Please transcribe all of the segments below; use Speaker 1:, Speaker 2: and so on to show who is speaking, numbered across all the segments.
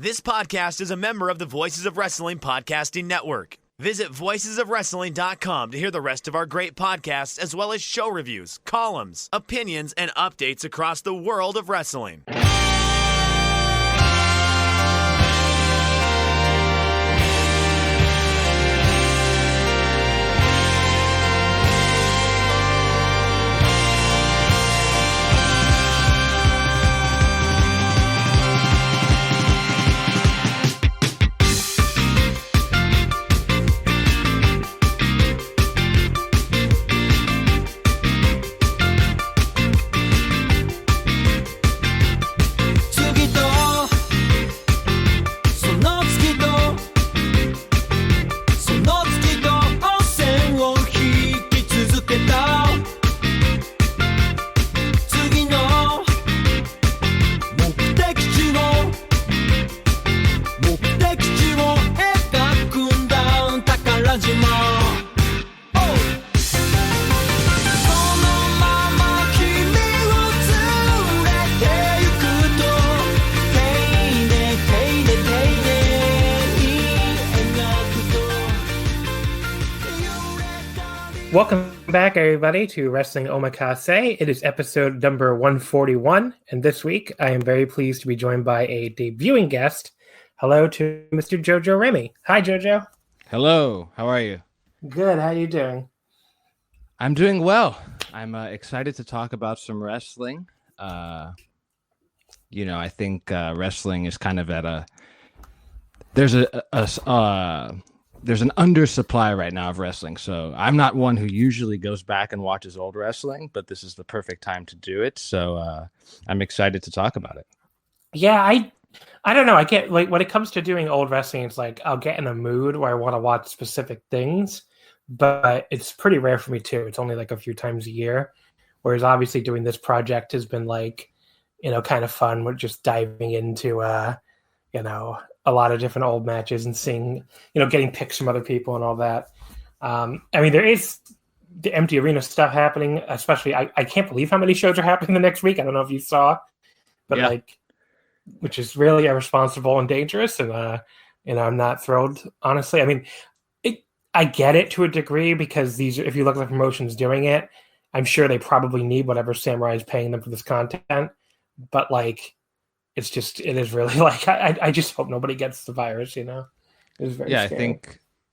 Speaker 1: This podcast is a member of the Voices of Wrestling Podcasting Network. Visit voicesofwrestling.com to hear the rest of our great podcasts, as well as show reviews, columns, opinions, and updates across the world of wrestling.
Speaker 2: Welcome back, everybody, to Wrestling Omakase. It is episode number 141, and this week I am very pleased to be joined by a debuting guest. Hello to Mr. JoJo Remy. Hi, JoJo.
Speaker 3: Hello. How are you?
Speaker 2: Good. How are you doing?
Speaker 3: I'm doing well. I'm excited to talk about some wrestling. I think wrestling is kind of at a... There's an undersupply right now of wrestling, so I'm not one who usually goes back and watches old wrestling, but this is the perfect time to do it, so I'm excited to talk about it.
Speaker 2: Yeah, I don't know. I get, like, when it comes to doing old wrestling, it's like I'll get in a mood where I want to watch specific things, but it's pretty rare for me too. It's only like a few times a year, whereas obviously doing this project has been like, kind of fun. We're just diving into a lot of different old matches and seeing, getting picks from other people and all that. There is the empty arena stuff happening, especially, I can't believe how many shows are happening the next week. I don't know if you saw, but which is really irresponsible and dangerous. And, I'm not thrilled, honestly. I get it to a degree because if you look at the promotions doing it, I'm sure they probably need whatever Samurai is paying them for this content. But it is really I just hope nobody gets the virus, It is very scary.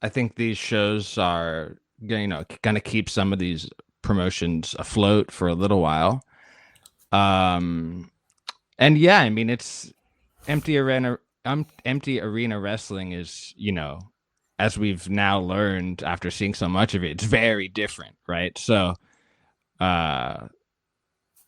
Speaker 3: I think these shows are, going to keep some of these promotions afloat for a little while. It's empty arena wrestling is, as we've now learned after seeing so much of it, it's very different, right? So,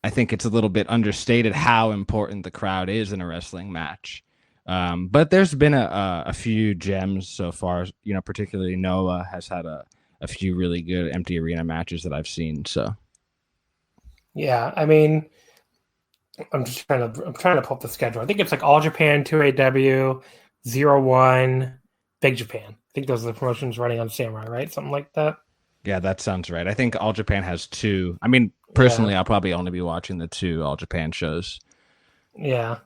Speaker 3: I think it's a little bit understated how important the crowd is in a wrestling match. But there's been a few gems so far. Particularly Noah has had a few really good empty arena matches that I've seen. So,
Speaker 2: yeah, I'm trying to pull up the schedule. I think it's like All Japan, 2AW, 01, Big Japan. I think those are the promotions running on Samurai, right? Something like that.
Speaker 3: Yeah, that sounds right. I think All Japan has 2. Personally, I'll probably only be watching the 2 All Japan shows.
Speaker 2: Yeah.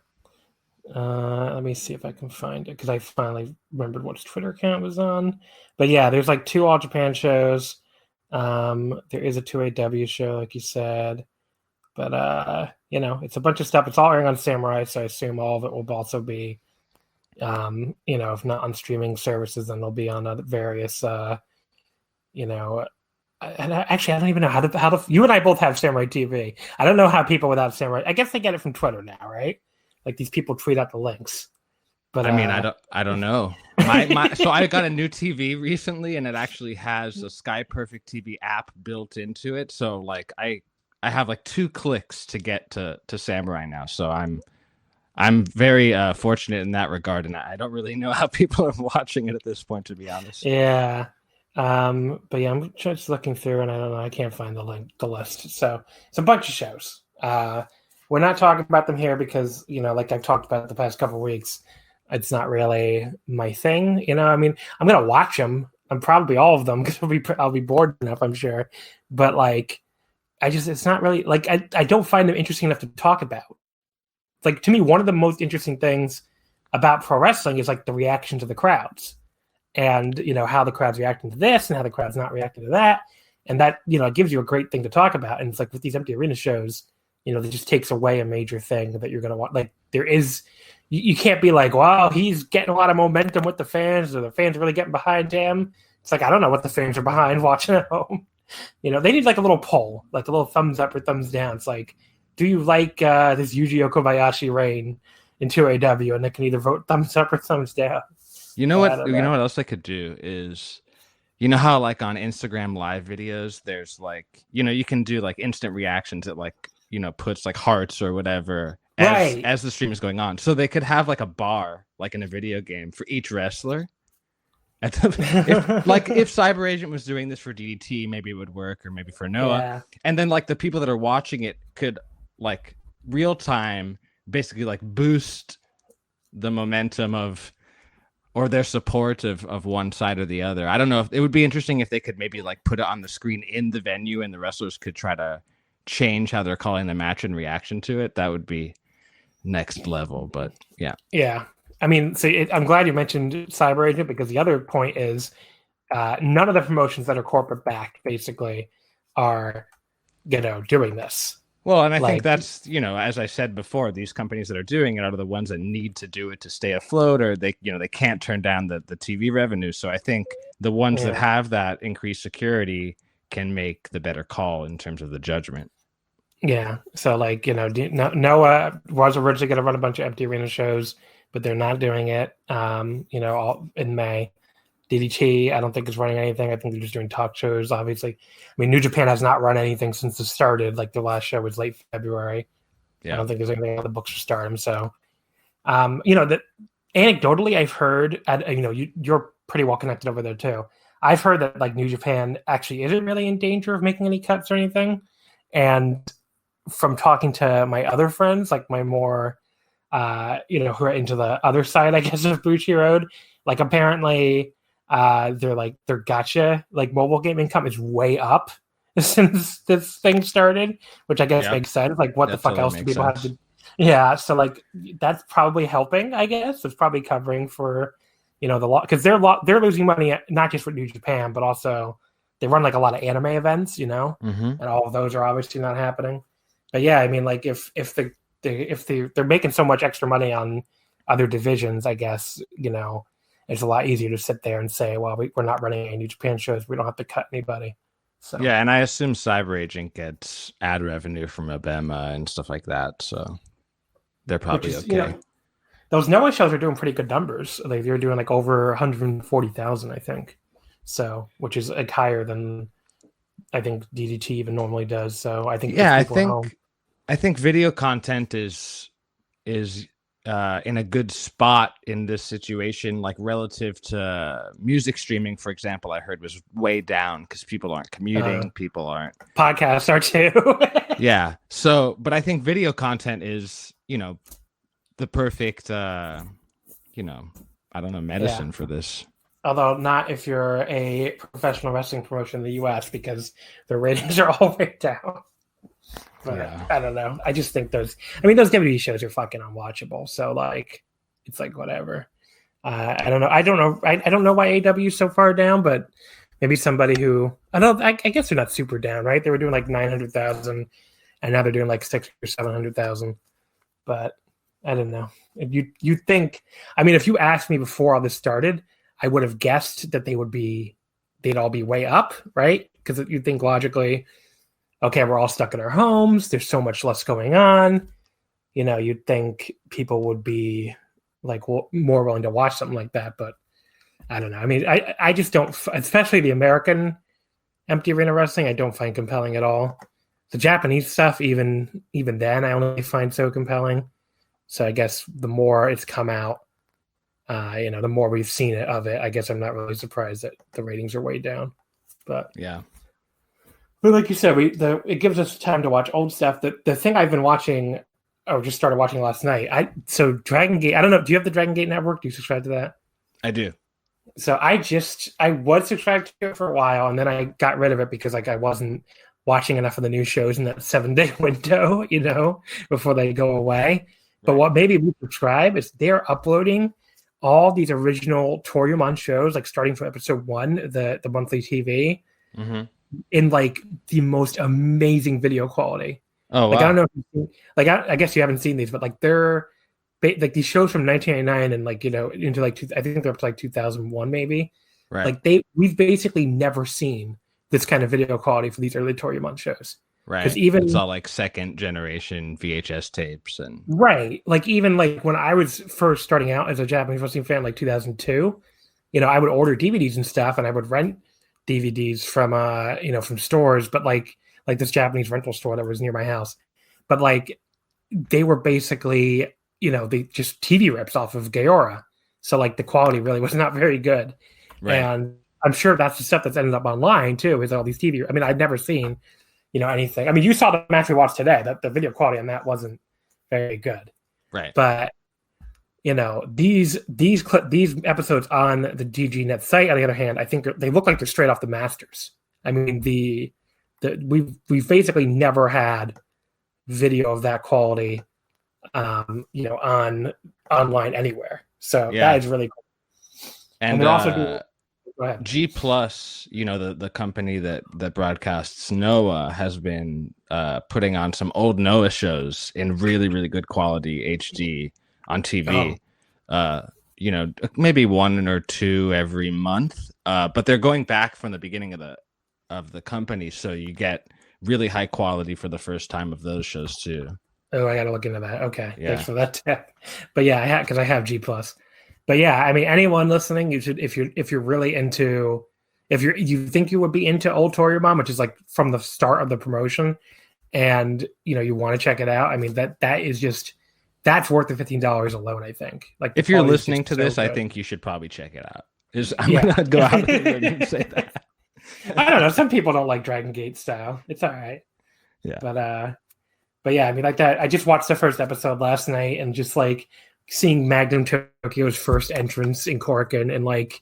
Speaker 2: Let me see if I can find it, because I finally remembered what his Twitter account was on. But yeah, there's 2 All Japan shows. There is a 2AW show, like you said. But, it's a bunch of stuff. It's all airing on Samurai, so I assume all of it will also be, if not on streaming services, then they'll be on various... and actually, I don't even know how to. You and I both have Samurai TV. I don't know how people without Samurai. I guess they get it from Twitter now, right? Like these people tweet out the links. But
Speaker 3: I don't know. So I got a new TV recently, and it actually has a Sky Perfect TV app built into it. So I have 2 clicks to get to Samurai now. So I'm very fortunate in that regard, and I don't really know how people are watching it at this point, to be honest.
Speaker 2: Yeah. But yeah, I'm just looking through, and I don't know, I can't find the list. So it's a bunch of shows. We're not talking about them here because, like I've talked about the past couple of weeks, it's not really my thing. I'm going to watch them. I'm probably all of them because I'll be bored enough, I'm sure. But it's not really I don't find them interesting enough to talk about. To me, one of the most interesting things about pro wrestling is like the reaction to the crowds, and how the crowd's reacting to this and how the crowd's not reacting to that, and that it gives you a great thing to talk about. And it's like with these empty arena shows, it just takes away a major thing that you're gonna want. Like there is, you can't be like, wow, he's getting a lot of momentum with the fans, or the fans are really getting behind him. It's like, I don't know what the fans are behind watching at home. They need like a little poll, like a little thumbs up or thumbs down. It's like, do you like this Yuji Kobayashi reign in 2AW? And they can either vote thumbs up or thumbs down.
Speaker 3: You know what else I could do is, how like on Instagram live videos, there's like, you can do like instant reactions that like, puts like hearts or whatever as the stream is going on. So they could have like a bar, like in a video game, for each wrestler. If Cyber Agent was doing this for DDT, maybe it would work, or maybe for Noah.
Speaker 2: Yeah.
Speaker 3: And then like the people that are watching it could like real time basically like boost the momentum or their support of one side or the other. I don't know, if it would be interesting if they could maybe like put it on the screen in the venue and the wrestlers could try to change how they're calling the match in reaction to it. That would be next level. But yeah.
Speaker 2: I mean, I'm glad you mentioned Cyber Agent, because the other point is none of the promotions that are corporate backed basically are, doing this.
Speaker 3: Well, and I think that's, as I said before, these companies that are doing it are the ones that need to do it to stay afloat, or they can't turn down the TV revenue. So I think the ones that have that increased security can make the better call in terms of the judgment. Yeah.
Speaker 2: So like, Noah was originally going to run a bunch of empty arena shows, but they're not doing it, all in May. DDT, I don't think is running anything. I think they're just doing talk shows, obviously. I mean, New Japan has not run anything since it started. Like, the last show was late February. Yeah. I don't think there's anything on the books for Stardom. So, that anecdotally, I've heard, you're pretty well connected over there, too. I've heard that, like, New Japan actually isn't really in danger of making any cuts or anything. And from talking to my other friends, like my more... who are into the other side, I guess, of Bucci Road. Like, apparently, their gacha, like, mobile game income is way up since this thing started, which I guess makes sense. Like, what the fuck else do people have to... Yeah, so, like, that's probably helping, I guess. It's probably covering for, the law, because they're losing money, not just with New Japan, but also they run, like, a lot of anime events, and all of those are obviously not happening. But, yeah, I mean, like, if they're making so much extra money on other divisions, I guess, it's a lot easier to sit there and say, well, we're not running any New Japan shows. We don't have to cut anybody. So
Speaker 3: yeah, and I assume Cyber Agent gets ad revenue from Abema and stuff like that. So they're probably okay.
Speaker 2: Those Noah shows are doing pretty good numbers. Like, they're doing like over 140,000, I think. So, which is like higher than I think DDT even normally does. So I think
Speaker 3: I think video content is in a good spot in this situation, like relative to music streaming, for example. I heard was way down because people aren't commuting, people aren't.
Speaker 2: Podcasts are too.
Speaker 3: Yeah. So, but I think video content is, the perfect, I don't know, medicine for this.
Speaker 2: Although not if you're a professional wrestling promotion in the U.S., because the ratings are all way down. But I don't know. I just think those WWE shows are fucking unwatchable. So like, it's like whatever. I don't know. I don't know why AW is so far down, but maybe somebody who I guess they're not super down, right? They were doing like 900,000, and now they're doing like 600,000 or 700,000. But I don't know. You think? I mean, if you asked me before all this started, I would have guessed that they'd all be way up, right? Because you think logically, okay, we're all stuck in our homes. There's so much less going on. You'd think people would be like more willing to watch something like that. But I don't know. I mean, I just don't, especially the American empty arena wrestling, I don't find compelling at all. The Japanese stuff, even then, I only find so compelling. So I guess the more it's come out, the more we've seen it of it, I guess I'm not really surprised that the ratings are way down. But
Speaker 3: yeah.
Speaker 2: But like you said, it gives us time to watch old stuff. The thing I've been watching, or just started watching last night, Dragon Gate, I don't know, do you have the Dragon Gate network? Do you subscribe to that?
Speaker 3: I do.
Speaker 2: So I was subscribed to it for a while, and then I got rid of it because like I wasn't watching enough of the new shows in that 7-day window, before they go away. But what maybe we subscribe is they're uploading all these original Toryumon shows, like starting from episode 1, the monthly TV, in like the most amazing video quality.
Speaker 3: Oh,
Speaker 2: like
Speaker 3: wow.
Speaker 2: I don't know if you've seen, like I guess you haven't seen these, but like they're like these shows from 1999 and like, you know, into like I think they're up to like 2001 maybe.
Speaker 3: Right.
Speaker 2: Like we've basically never seen this kind of video quality for these early Toryumon shows.
Speaker 3: Right.
Speaker 2: Because even
Speaker 3: it's all like second generation VHS tapes and
Speaker 2: right, like even like when I was first starting out as a Japanese wrestling fan, like 2002, you know, I would order DVDs and stuff, and I would rent DVDs from you know, from stores, but like this Japanese rental store that was near my house. But like they were basically, you know, they just TV rips off of Gaora, so like the quality really was not very good.
Speaker 3: right.
Speaker 2: And I'm sure that's the stuff that's ended up online too. Is all these TV? I mean, I'd never seen, you know, anything. I mean, you saw the match we watched today. That the video quality on that wasn't very good.
Speaker 3: Right.
Speaker 2: But you know, these episodes on the DGNet site, on the other hand, I think they look like they're straight off the Masters. I mean, we've basically never had video of that quality, you know, online anywhere. So that is really cool.
Speaker 3: And
Speaker 2: we also do. Go ahead.
Speaker 3: G Plus, you know, the company that broadcasts Noah has been putting on some old Noah shows in really, really good quality HD on TV. You know, maybe 1 or 2 every month. But they're going back from the beginning of the company, so you get really high quality for the first time of those shows too.
Speaker 2: Oh, I got to look into that. Okay,
Speaker 3: Yeah.
Speaker 2: thanks for that tip. But yeah, because I have G Plus. But yeah, I mean, anyone listening, you should, if you're really into, you think you would be into old Toryumon, which is like from the start of the promotion, and you know you want to check it out. I mean, that is just, that's worth the $15 alone. I think. Like
Speaker 3: if you're listening to this, I think you should probably check it out. I'm gonna go out and say that.
Speaker 2: I don't know. Some people don't like Dragon Gate style. It's all right.
Speaker 3: Yeah.
Speaker 2: But yeah, I mean, like that. I just watched the first episode last night, and just like seeing Magnum Tokyo's first entrance in Korakuen and like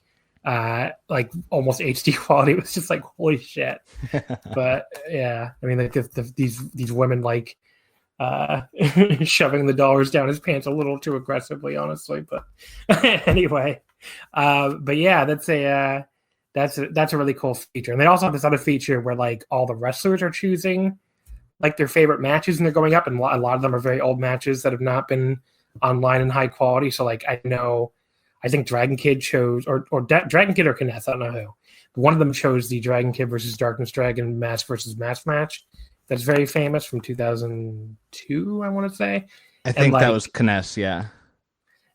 Speaker 2: almost HD quality was just like holy shit. But yeah, I mean, like these women like shoving the dollars down his pants a little too aggressively, honestly. But anyway, but yeah, that's a really cool feature. And they also have this other feature where like all the wrestlers are choosing like their favorite matches, and they're going up, and a lot of them are very old matches that have not been online in high quality. So like I think Dragon Kid chose or Dragon Kid or Kness, I don't know who. But one of them chose the Dragon Kid versus Darkness Dragon mask versus mask match. That's very famous from 2002, I want to say.
Speaker 3: I think that was Kness, yeah.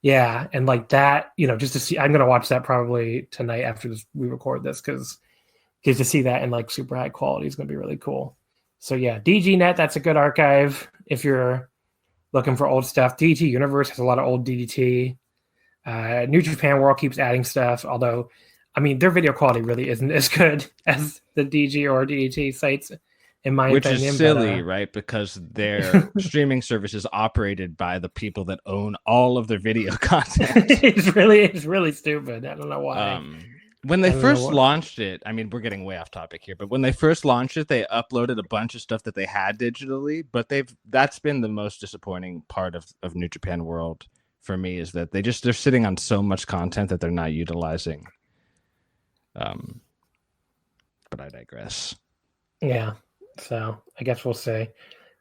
Speaker 2: Yeah, and like that, you know, just to see, I'm gonna watch that probably tonight after we record this, because to see that in like super high quality is gonna be really cool. So yeah, DGNet, that's a good archive if you're looking for old stuff. DDT Universe has a lot of old DDT. New Japan World keeps adding stuff, although, I mean, their video quality really isn't as good as the DG or DDT sites, in my opinion.
Speaker 3: Which is silly, right? Because their streaming service is operated by the people that own all of their video content.
Speaker 2: It's really stupid. I don't know why.
Speaker 3: When they first launched it, I mean, we're getting way off topic here, but when they first launched it, they uploaded a bunch of stuff that they had digitally, but that's been the most disappointing part of New Japan World for me, is that they're sitting on so much content that they're not utilizing. But I digress.
Speaker 2: Yeah. So I guess we'll see.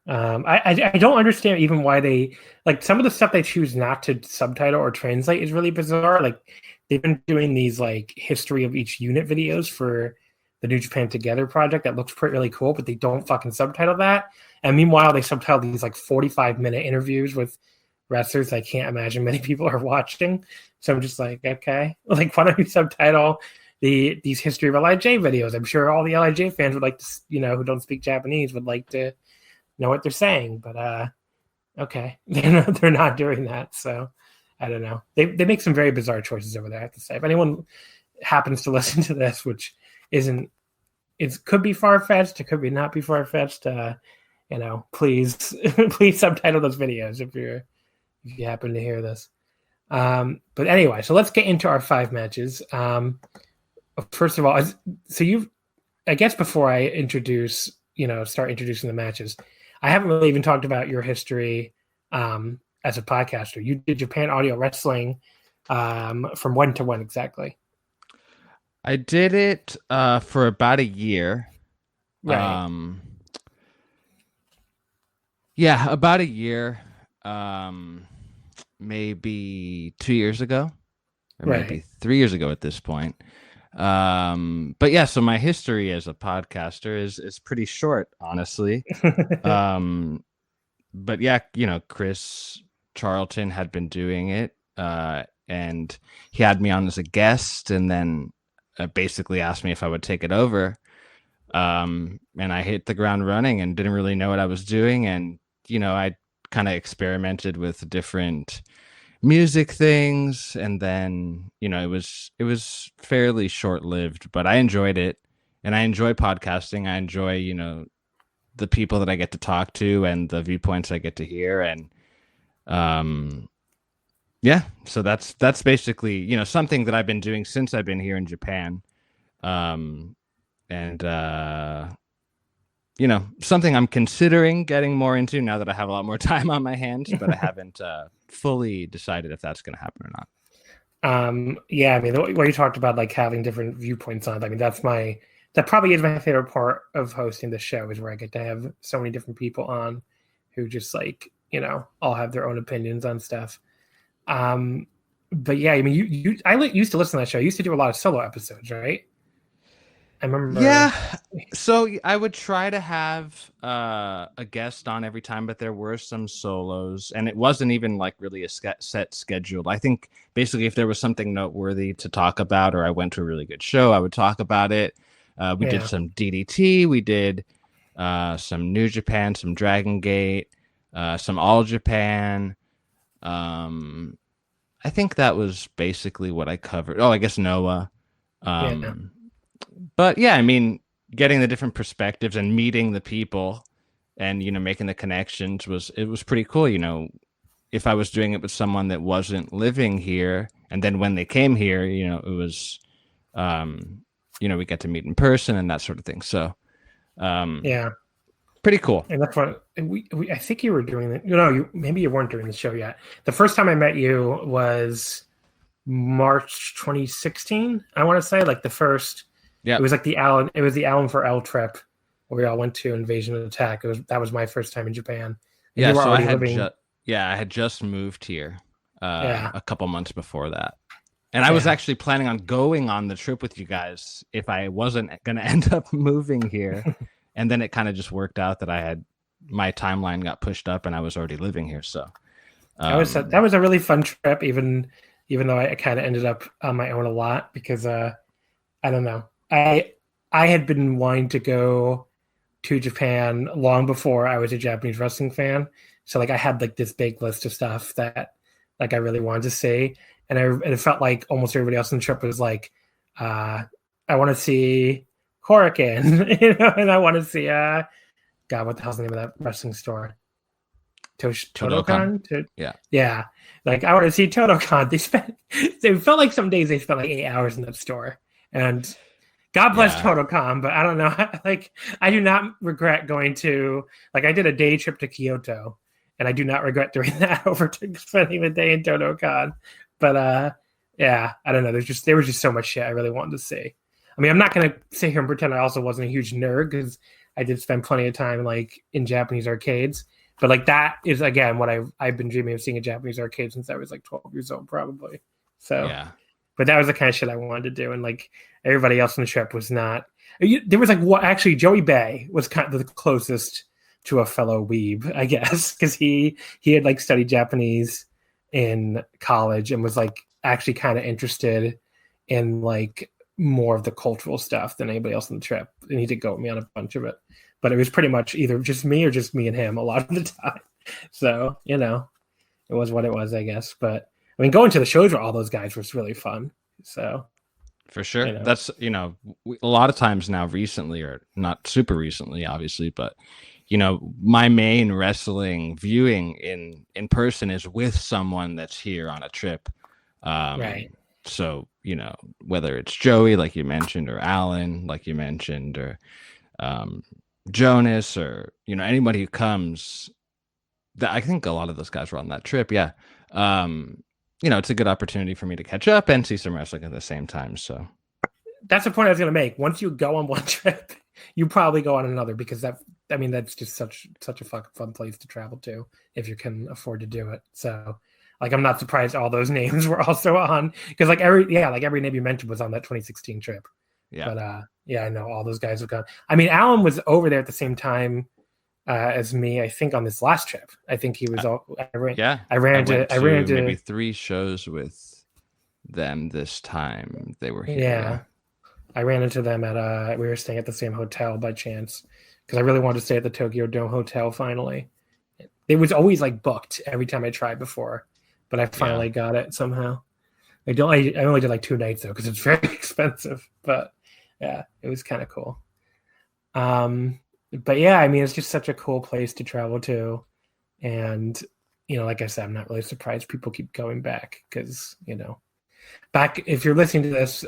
Speaker 2: I don't understand even why they, like, some of the stuff they choose not to subtitle or translate is really bizarre. Like, they've been doing these like history of each unit videos for the New Japan Together project that looks really cool, but they don't fucking subtitle that. And meanwhile, they subtitle these like 45-minute interviews with wrestlers I can't imagine many people are watching. So I'm just like, okay, like, why don't you subtitle these history of LIJ videos? I'm sure all the LIJ fans would like to, you know, who don't speak Japanese would like to know what they're saying. But okay, they're not doing that. So I don't know. They make some very bizarre choices over there, I have to say. If anyone happens to listen to this, which it could be far-fetched, it could be not be far-fetched, you know, please subtitle those videos if you happen to hear this. But anyway, so let's get into our 5 matches. First of all, so I guess before I start introducing the matches, I haven't really even talked about your history as a podcaster. You did Japan Audio Wrestling from when to when exactly?
Speaker 3: I did it for about a year.
Speaker 2: Right.
Speaker 3: Yeah, about a year. Maybe 2 years ago, or maybe
Speaker 2: Right.
Speaker 3: 3 years ago at this point. But yeah, so my history as a podcaster is pretty short, honestly. But yeah, Chris Charlton had been doing it, and he had me on as a guest, and then basically asked me if I would take it over. And I hit the ground running and didn't really know what I was doing, and I kind of experimented with different music things, and then it was fairly short-lived, but I enjoyed it, and I enjoy podcasting. I enjoy the people that I get to talk to and the viewpoints I get to hear, and yeah, so that's basically something that I've been doing since I've been here in Japan, and something I'm considering getting more into now that I have a lot more time on my hands, but I haven't fully decided if that's going to happen or not.
Speaker 2: Yeah, I mean, what you talked about, like having different viewpoints on it, I mean, that probably is my favorite part of hosting the show, is where I get to have so many different people on who just like, all have their own opinions on stuff. But yeah, I mean, I used to listen to that show. I used to do a lot of solo episodes, right? I remember.
Speaker 3: Yeah, so I would try to have a guest on every time, but there were some solos, and it wasn't even like really a set schedule. I think basically if there was something noteworthy to talk about, or I went to a really good show, I would talk about it. We did some DDT, we did some New Japan, some Dragon Gate, some All Japan. I think that was basically what I covered. Oh, I guess Noah. But yeah, I mean, getting the different perspectives and meeting the people and, making the connections was pretty cool. If I was doing it with someone that wasn't living here, and then when they came here, it was, we get to meet in person and that sort of thing. So,
Speaker 2: yeah,
Speaker 3: pretty cool.
Speaker 2: And that's what I think you were doing it. Maybe you weren't doing the show yet. The first time I met you was March 2016. I want to say, like the first. Yeah, it was like the Allen for L trip where we all went to Invasion and Attack. That was my first time in Japan.
Speaker 3: Yeah, so I had just moved here a couple months before that. And I was actually planning on going on the trip with you guys if I wasn't going to end up moving here. And then it kind of just worked out that my timeline got pushed up and I was already living here. So
Speaker 2: that was a really fun trip, even though I kind of ended up on my own a lot because I don't know. I had been wanting to go to Japan long before I was a Japanese wrestling fan. So like I had like this big list of stuff that like I really wanted to see. And it felt like almost everybody else on the trip was like, I want to see Hurricane, and I want to see God, what the hell's the name of that wrestling store? Todokan? Yeah. Like I want to see Todokan. They felt like some days they spent like 8 hours in that store. And God bless Todokan, but I don't know. Like, I do not regret going to, like, I did a day trip to Kyoto, and I do not regret doing that over spending the day in Todokan. But yeah, I don't know. There was just so much shit I really wanted to see. I mean, I'm not going to sit here and pretend I also wasn't a huge nerd because I did spend plenty of time like in Japanese arcades. But like that is again what I've been dreaming of seeing a Japanese arcade since I was like 12 years old, probably. So yeah. But that was the kind of shit I wanted to do, and like everybody else on the trip was not. There was like actually Joey Bay was kind of the closest to a fellow weeb, I guess, because he had like studied Japanese in college and was like actually kind of interested in like more of the cultural stuff than anybody else on the trip, and he did go with me on a bunch of it. But it was pretty much either just me or just me and him a lot of the time. So it was what it was, I guess. But I mean, going to the shows with all those guys was really fun. So,
Speaker 3: for sure, that's a lot of times now, recently, or not super recently, obviously, but my main wrestling viewing in person is with someone that's here on a trip.
Speaker 2: Right.
Speaker 3: So whether it's Joey, like you mentioned, or Alan, like you mentioned, or Jonas, or anybody who comes, I think a lot of those guys were on that trip. Yeah. It's a good opportunity for me to catch up and see some wrestling at the same time. So
Speaker 2: that's the point I was going to make. Once you go on one trip, you probably go on another, because that's just such a fucking fun place to travel to if you can afford to do it. So, like, I'm not surprised all those names were also on, because every name you mentioned was on that 2016 trip.
Speaker 3: Yeah.
Speaker 2: But I know all those guys have gone. I mean, Alan was over there at the same time as me, I think, on this last trip. I think he was I ran into
Speaker 3: maybe 3 shows with them this time. They were here.
Speaker 2: Yeah. I ran into them at we were staying at the same hotel by chance, because I really wanted to stay at the Tokyo Dome Hotel finally. It was always like booked every time I tried before, but I finally got it somehow. I only did like 2 nights though, because it's very expensive, but yeah, it was kind of cool. But yeah, I mean, it's just such a cool place to travel to. And, like I said, I'm not really surprised people keep going back, because, back, if you're listening to this,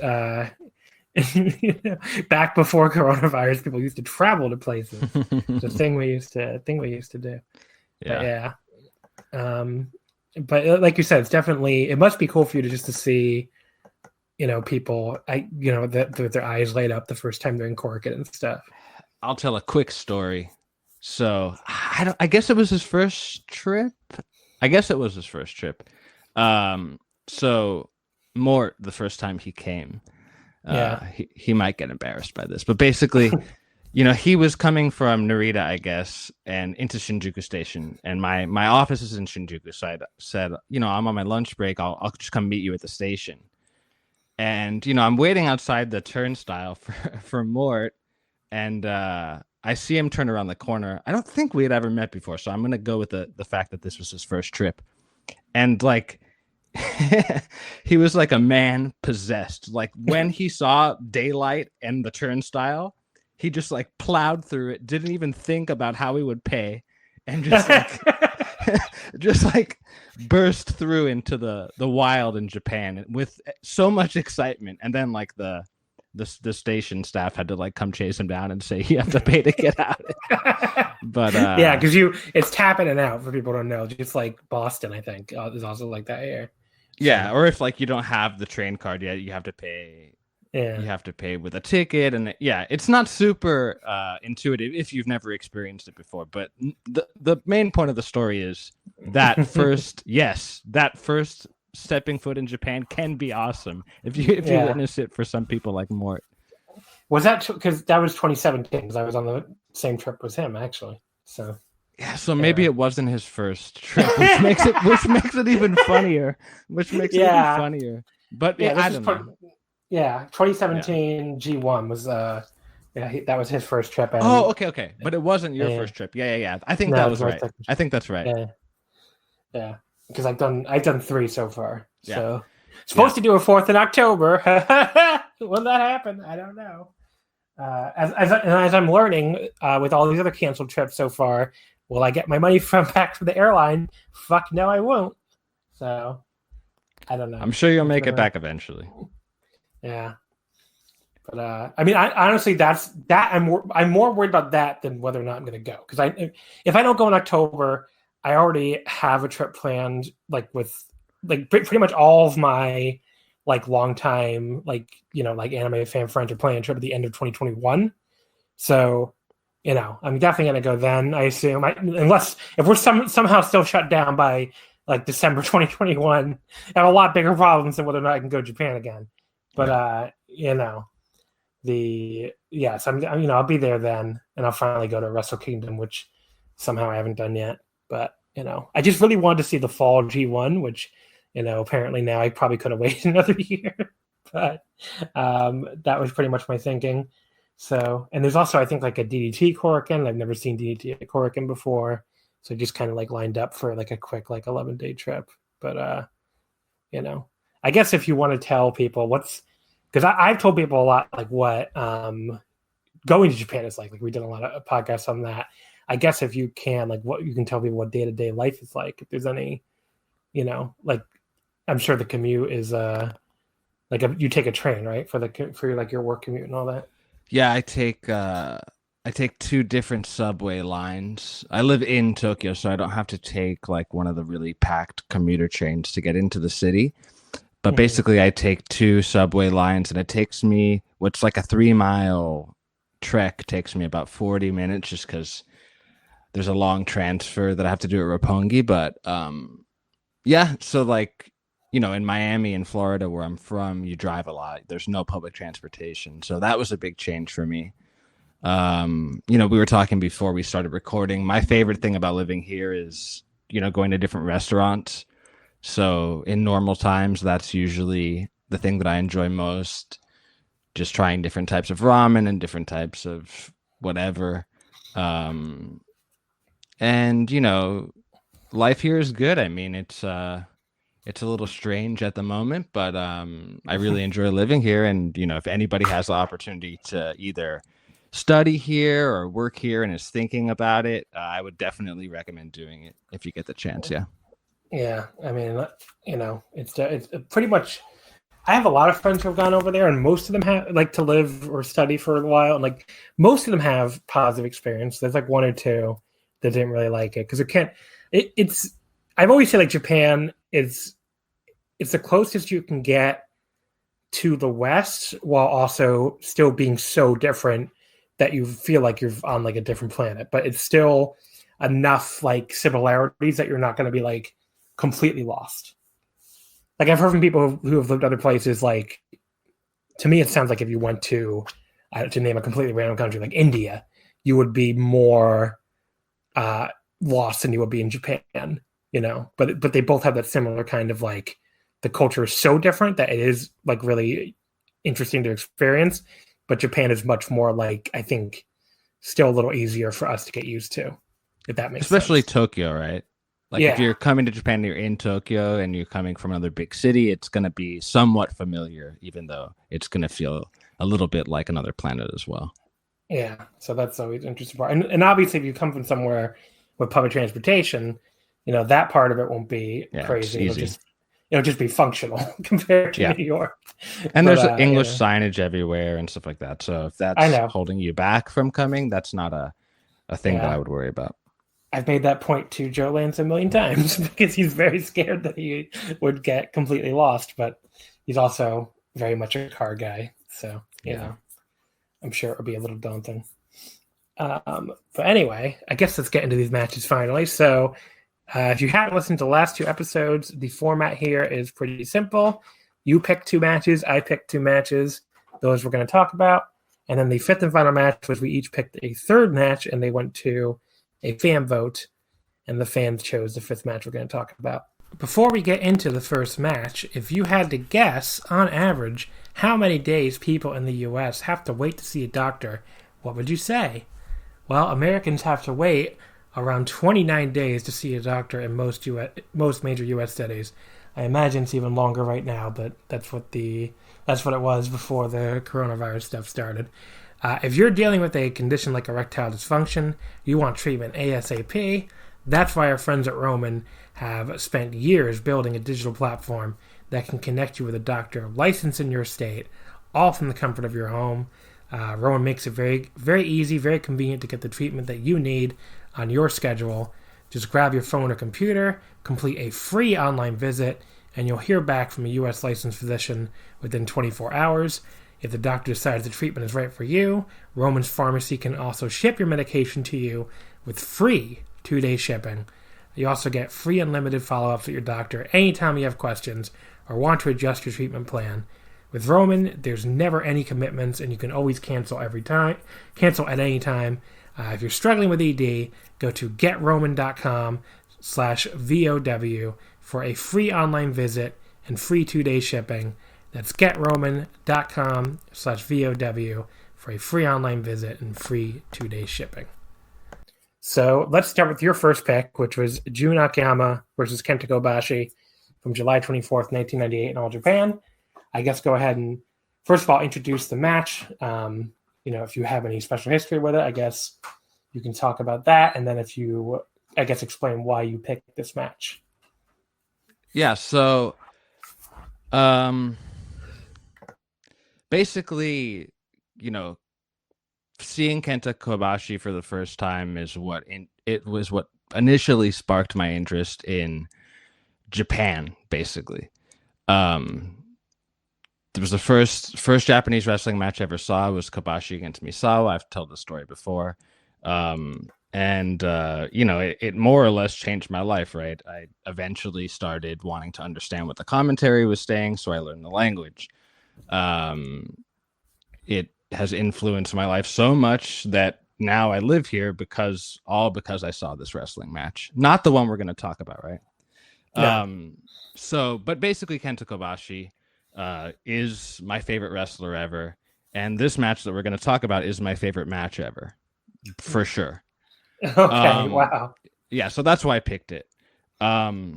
Speaker 2: back before coronavirus, people used to travel to places. It's a thing we used to do.
Speaker 3: Yeah.
Speaker 2: But like you said, it must be cool for you to see, people, with their eyes light up the first time they're in Corkin and stuff.
Speaker 3: I'll tell a quick story. So I guess it was his first trip. So Mort, the first time he came, he might get embarrassed by this, but basically, he was coming from Narita, I guess, and into Shinjuku Station, and my office is in Shinjuku. So I said, I'm on my lunch break. I'll just come meet you at the station. And I'm waiting outside the turnstile for Mort. And I see him turn around the corner. I don't think we had ever met before, so I'm going to go with the fact that this was his first trip. And, like, he was like a man possessed. Like, when he saw daylight and the turnstile, he just, like, plowed through it, didn't even think about how he would pay, and just, like, just, like, burst through into the wild in Japan with so much excitement. And then, like, the station staff had to like come chase him down and say you have to pay to get out. But
Speaker 2: yeah, because it's tap in and out for people who don't know. Just like Boston, I think, is also like that here.
Speaker 3: Yeah, or if like you don't have the train card yet, you have to pay. Yeah, you have to pay with a ticket, and it's not super intuitive if you've never experienced it before. But the main point of the story is that first stepping foot in Japan can be awesome if you witness it. For some people like Mort.
Speaker 2: Was that because that was 2017? Because I was on the same trip with him actually. So
Speaker 3: so maybe it wasn't his first trip, which makes it even funnier. But I don't know.
Speaker 2: 2017 G1 was that was his first trip.
Speaker 3: Okay. But it wasn't your first trip. Yeah. I think that was right. I think that's right.
Speaker 2: Yeah. Because I've done 3 so far. So supposed to do a 4th in October. Will that happen? I don't know. As I'm learning with all these other canceled trips so far, will I get my money back from the airline? Fuck no, I won't. So I don't know.
Speaker 3: I'm sure you'll make it back eventually.
Speaker 2: Yeah. But I mean, I honestly, I'm more worried about that than whether or not I'm going to go. Because if I don't go in October, I already have a trip planned, like with like pretty much all of my like longtime like anime fan friends are planning a trip at the end of 2021. So I'm definitely gonna go then. I assume, unless if we're somehow still shut down by like December 2021, I have a lot bigger problems than whether or not I can go to Japan again. But I'll be there then, and I'll finally go to Wrestle Kingdom, which somehow I haven't done yet. But I just really wanted to see the fall G1, which apparently now I probably could have waited another year. But that was pretty much my thinking. So, and there's also I think like a DDT Korakuen. I've never seen DDT at Korakuen before, so just kind of like lined up for like a quick like 11-day trip. But I guess if you want to tell people because I've told people a lot like what going to Japan is like we did a lot of podcasts on that. I guess if you can, like, what you can tell people what day-to-day life is like, if there's any, like, I'm sure the commute is you take a train, right, for your work commute and all that.
Speaker 3: Yeah, I take the I take two different subway lines. I live in Tokyo, so I don't have to take like one of the really packed commuter trains to get into the city. But
Speaker 2: Mhm.
Speaker 3: basically, I take two subway lines, and it takes me what's like a 3 mile trek takes me about 40 minutes, just because there's a long transfer that I have to do at Roppongi. But yeah, so like in Miami and Florida, where I'm from, you drive a lot. There's no public transportation, so that was a big change for me. We were talking before we started recording. My favorite thing about living here is going to different restaurants. So in normal times, that's usually the thing that I enjoy most. Just trying different types of ramen and different types of whatever. Um, and life here is good. I mean, it's a little strange at the moment, but I really enjoy living here. And if anybody has the opportunity to either study here or work here and is thinking about it, I would definitely recommend doing it if you get the chance. Yeah.
Speaker 2: Yeah, I mean, it's pretty much. I have a lot of friends who have gone over there, and most of them have like to live or study for a while. And like most of them have positive experience. There's like one or two that didn't really like it because it can't. It's. I've always said like Japan is. It's the closest you can get to the West while also still being so different that you feel like you're on like a different planet. But it's still enough like similarities that you're not going to be like completely lost. Like I've heard from people who have lived other places. Like to me, it sounds like if you went to name a completely random country like India, you would be more lost than you would be in Japan. But they both have that similar kind of like the culture is so different that it is like really interesting to experience. But Japan is much more like I think still a little easier for us to get used to, if that makes
Speaker 3: Especially
Speaker 2: sense.
Speaker 3: Tokyo, right? Like if
Speaker 2: Yeah,
Speaker 3: you're coming to Japan and you're in Tokyo and you're coming from another big city, it's going to be somewhat familiar, even though it's going to feel a little bit like another planet as well.
Speaker 2: yeah. So that's always interesting part. And obviously, if you come from somewhere with public transportation, that part of it won't be
Speaker 3: Yeah, it's
Speaker 2: crazy.
Speaker 3: easy.
Speaker 2: It'll just be functional compared to
Speaker 3: Yeah.
Speaker 2: New York.
Speaker 3: And
Speaker 2: But
Speaker 3: there's English signage everywhere and stuff like that. So if
Speaker 2: I
Speaker 3: that's
Speaker 2: know.
Speaker 3: holding you back from coming, that's not a thing that I
Speaker 2: Yeah,
Speaker 3: would worry about.
Speaker 2: I've made that point to Joe Lance a million times because he's very scared that he would get completely lost. But he's also very much a car guy, so
Speaker 3: Yeah.
Speaker 2: I'm sure it'll be a little daunting. But anyway, I guess let's get into these matches finally. So, if you haven't listened to the last two episodes, the format here is pretty simple. You pick two matches, I pick two matches. Those we're going to talk about. And then the fifth and final match was we each picked a third match, and they went to a fan vote, and the fans chose the fifth match we're going to talk about. Before we get into the first match, if you had to guess, on average, how many days people in the US have to wait to see a doctor, what would you say? Well, Americans have to wait around 29 days to see a doctor in most major U.S. cities. I imagine it's even longer right now, but that's what it was before the coronavirus stuff started. If you're dealing with a condition like erectile dysfunction, you want treatment ASAP. That's why our friends at Roman have spent years building a digital platform that can connect you with a doctor licensed in your state, all from the comfort of your home. Rowan makes it very, very easy, very convenient to get the treatment that you need on your schedule. Just grab your phone or computer, complete a free online visit, and you'll hear back from a U.S. licensed physician within 24 hours. If the doctor decides the treatment is right for you, Roman's Pharmacy can also ship your medication to you with free 2-day shipping. You also get free unlimited follow-ups with your doctor anytime you have questions or want to adjust your treatment plan. With Roman, there's never any commitments, and you can always cancel at any time. If you're struggling with ED, go to getroman.com/VOW for a free online visit and free 2-day shipping. That's getroman.com/VOW for a free online visit and free 2-day shipping. So let's start with your first pick, which was Jun Akiyama versus Kenta Kobashi from July 24th, 1998 in All Japan. I guess go ahead and first of all introduce the match. If you have any special history with it, I guess you can talk about that, and then if you, I guess, explain why you picked this match.
Speaker 3: Yeah. So, basically, you know, seeing Kenta Kobashi for the first time is what initially sparked my interest in Japan, basically. It was the first Japanese wrestling match I ever saw was Kobashi against Misawa. I've told the story before. It more or less changed my life, right? I eventually started wanting to understand what the commentary was saying, so I learned the language. It has influenced my life so much that now I live here because I saw this wrestling match. Not the one we're going to talk about, right? Yeah. But basically Kenta Kobashi is my favorite wrestler ever. And this match that we're going to talk about is my favorite match ever, for sure.
Speaker 2: Okay, wow.
Speaker 3: Yeah, so that's why I picked it. This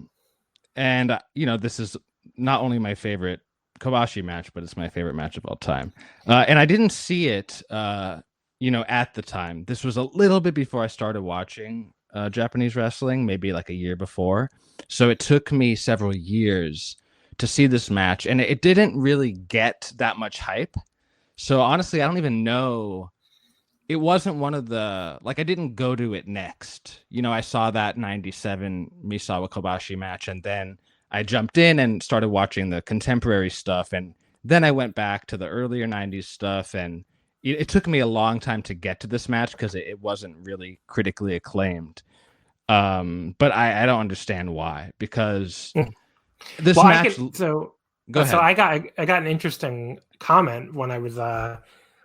Speaker 3: is not only my favorite Kobashi match, but it's my favorite match of all time. And I didn't see it, at the time. This was a little bit before I started watching Japanese wrestling, maybe like a year before. So it took me several years to see this match, and it didn't really get that much hype. So honestly, I don't even know. It wasn't one of the, I didn't go to it next. I saw that 97 Misawa Kobashi match, and then I jumped in and started watching the contemporary stuff. And then I went back to the earlier 90s stuff. And it took me a long time to get to this match because it wasn't really critically acclaimed. But I don't understand why, because this match.
Speaker 2: Go ahead. So I got an interesting comment when I was,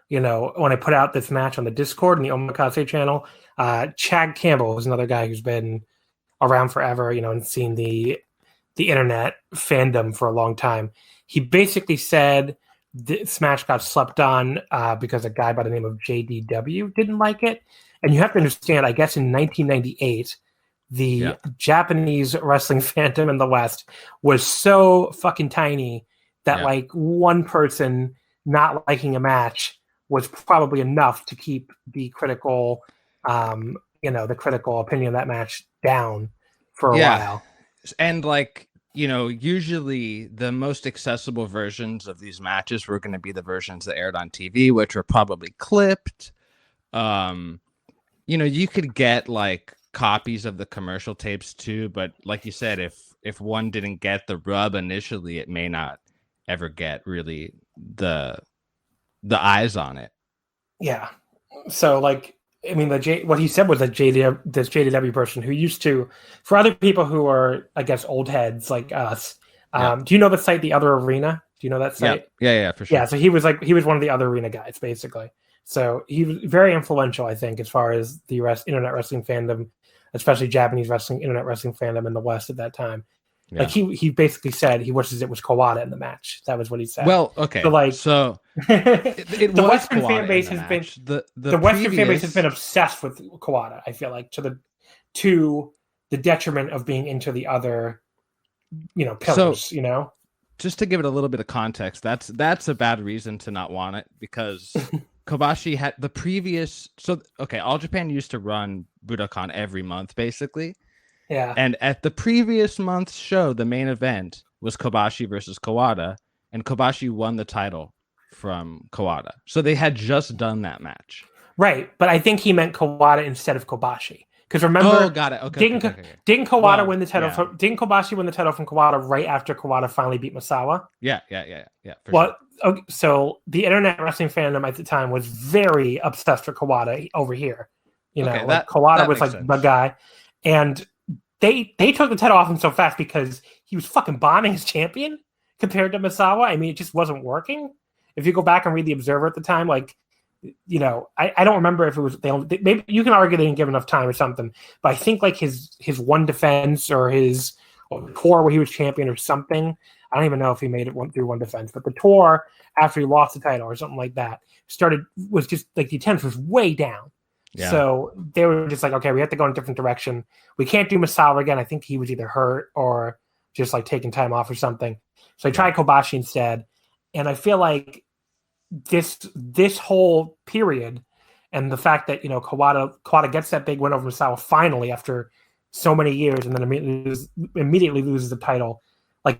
Speaker 2: when I put out this match on the Discord and the Omakase channel. Chad Campbell was another guy who's been around forever, and seen the internet fandom for a long time. He basically said this match got slept on because a guy by the name of JDW didn't like it. And you have to understand, I guess in 1998, the Japanese wrestling fandom in the West was so fucking tiny that one person not liking a match was probably enough to keep the critical, the critical opinion of that match down for a while.
Speaker 3: And usually the most accessible versions of these matches were going to be the versions that aired on TV, which were probably clipped. You could get copies of the commercial tapes too, but like you said, if one didn't get the rub initially, it may not ever get really the eyes on it.
Speaker 2: Yeah. So what he said was that this JDW person who used to, for other people who are, I guess, old heads like us, do you know the site, The Other Arena? Do you know that site?
Speaker 3: Yeah, for sure.
Speaker 2: Yeah, so he was one of the Other Arena guys, basically. So he was very influential, I think, as far as the internet wrestling fandom, especially Japanese internet wrestling fandom in the West at that time. Yeah. He basically said he wishes it was Kawada in the match. That was what he said.
Speaker 3: Well, okay.
Speaker 2: So
Speaker 3: it
Speaker 2: the
Speaker 3: was
Speaker 2: Western
Speaker 3: Kawada
Speaker 2: fan base has been the Western fan base has been obsessed with Kawada. I feel like to the detriment of being into the other, pillars. So,
Speaker 3: just to give it a little bit of context, that's a bad reason to not want it, because Kobashi had the previous. So okay, All Japan used to run Budokan every month, basically.
Speaker 2: Yeah.
Speaker 3: And at the previous month's show, the main event was Kobashi versus Kawada, and Kobashi won the title from Kawada. So they had just done that match.
Speaker 2: Right, but I think he meant Kawada instead of Kobashi. Because remember,
Speaker 3: got it. Okay.
Speaker 2: Didn't Kawada win the title? Yeah. Didn't Kobashi win the title from Kawada right after Kawada finally beat Misawa?
Speaker 3: Yeah.
Speaker 2: Well, sure. Okay, so the internet wrestling fandom at the time was very obsessed with Kawada over here. Kawada was sense. The guy, and they took the title off him so fast because he was fucking bombing his champion compared to Misawa. I mean, it just wasn't working. If you go back and read the Observer at the time, I don't remember if it was maybe you can argue they didn't give enough time or something, but I think his one defense or his tour where he was champion or something. I don't even know if he made it through one defense, but the tour after he lost the title or something like that was just the attendance was way down. Yeah. So they were just okay, we have to go in a different direction. We can't do Misawa again. I think he was either hurt or just taking time off or something. So I tried Kobashi instead. And I feel like this whole period and the fact that, Kawada gets that big win over Misawa finally after so many years and then immediately loses the title,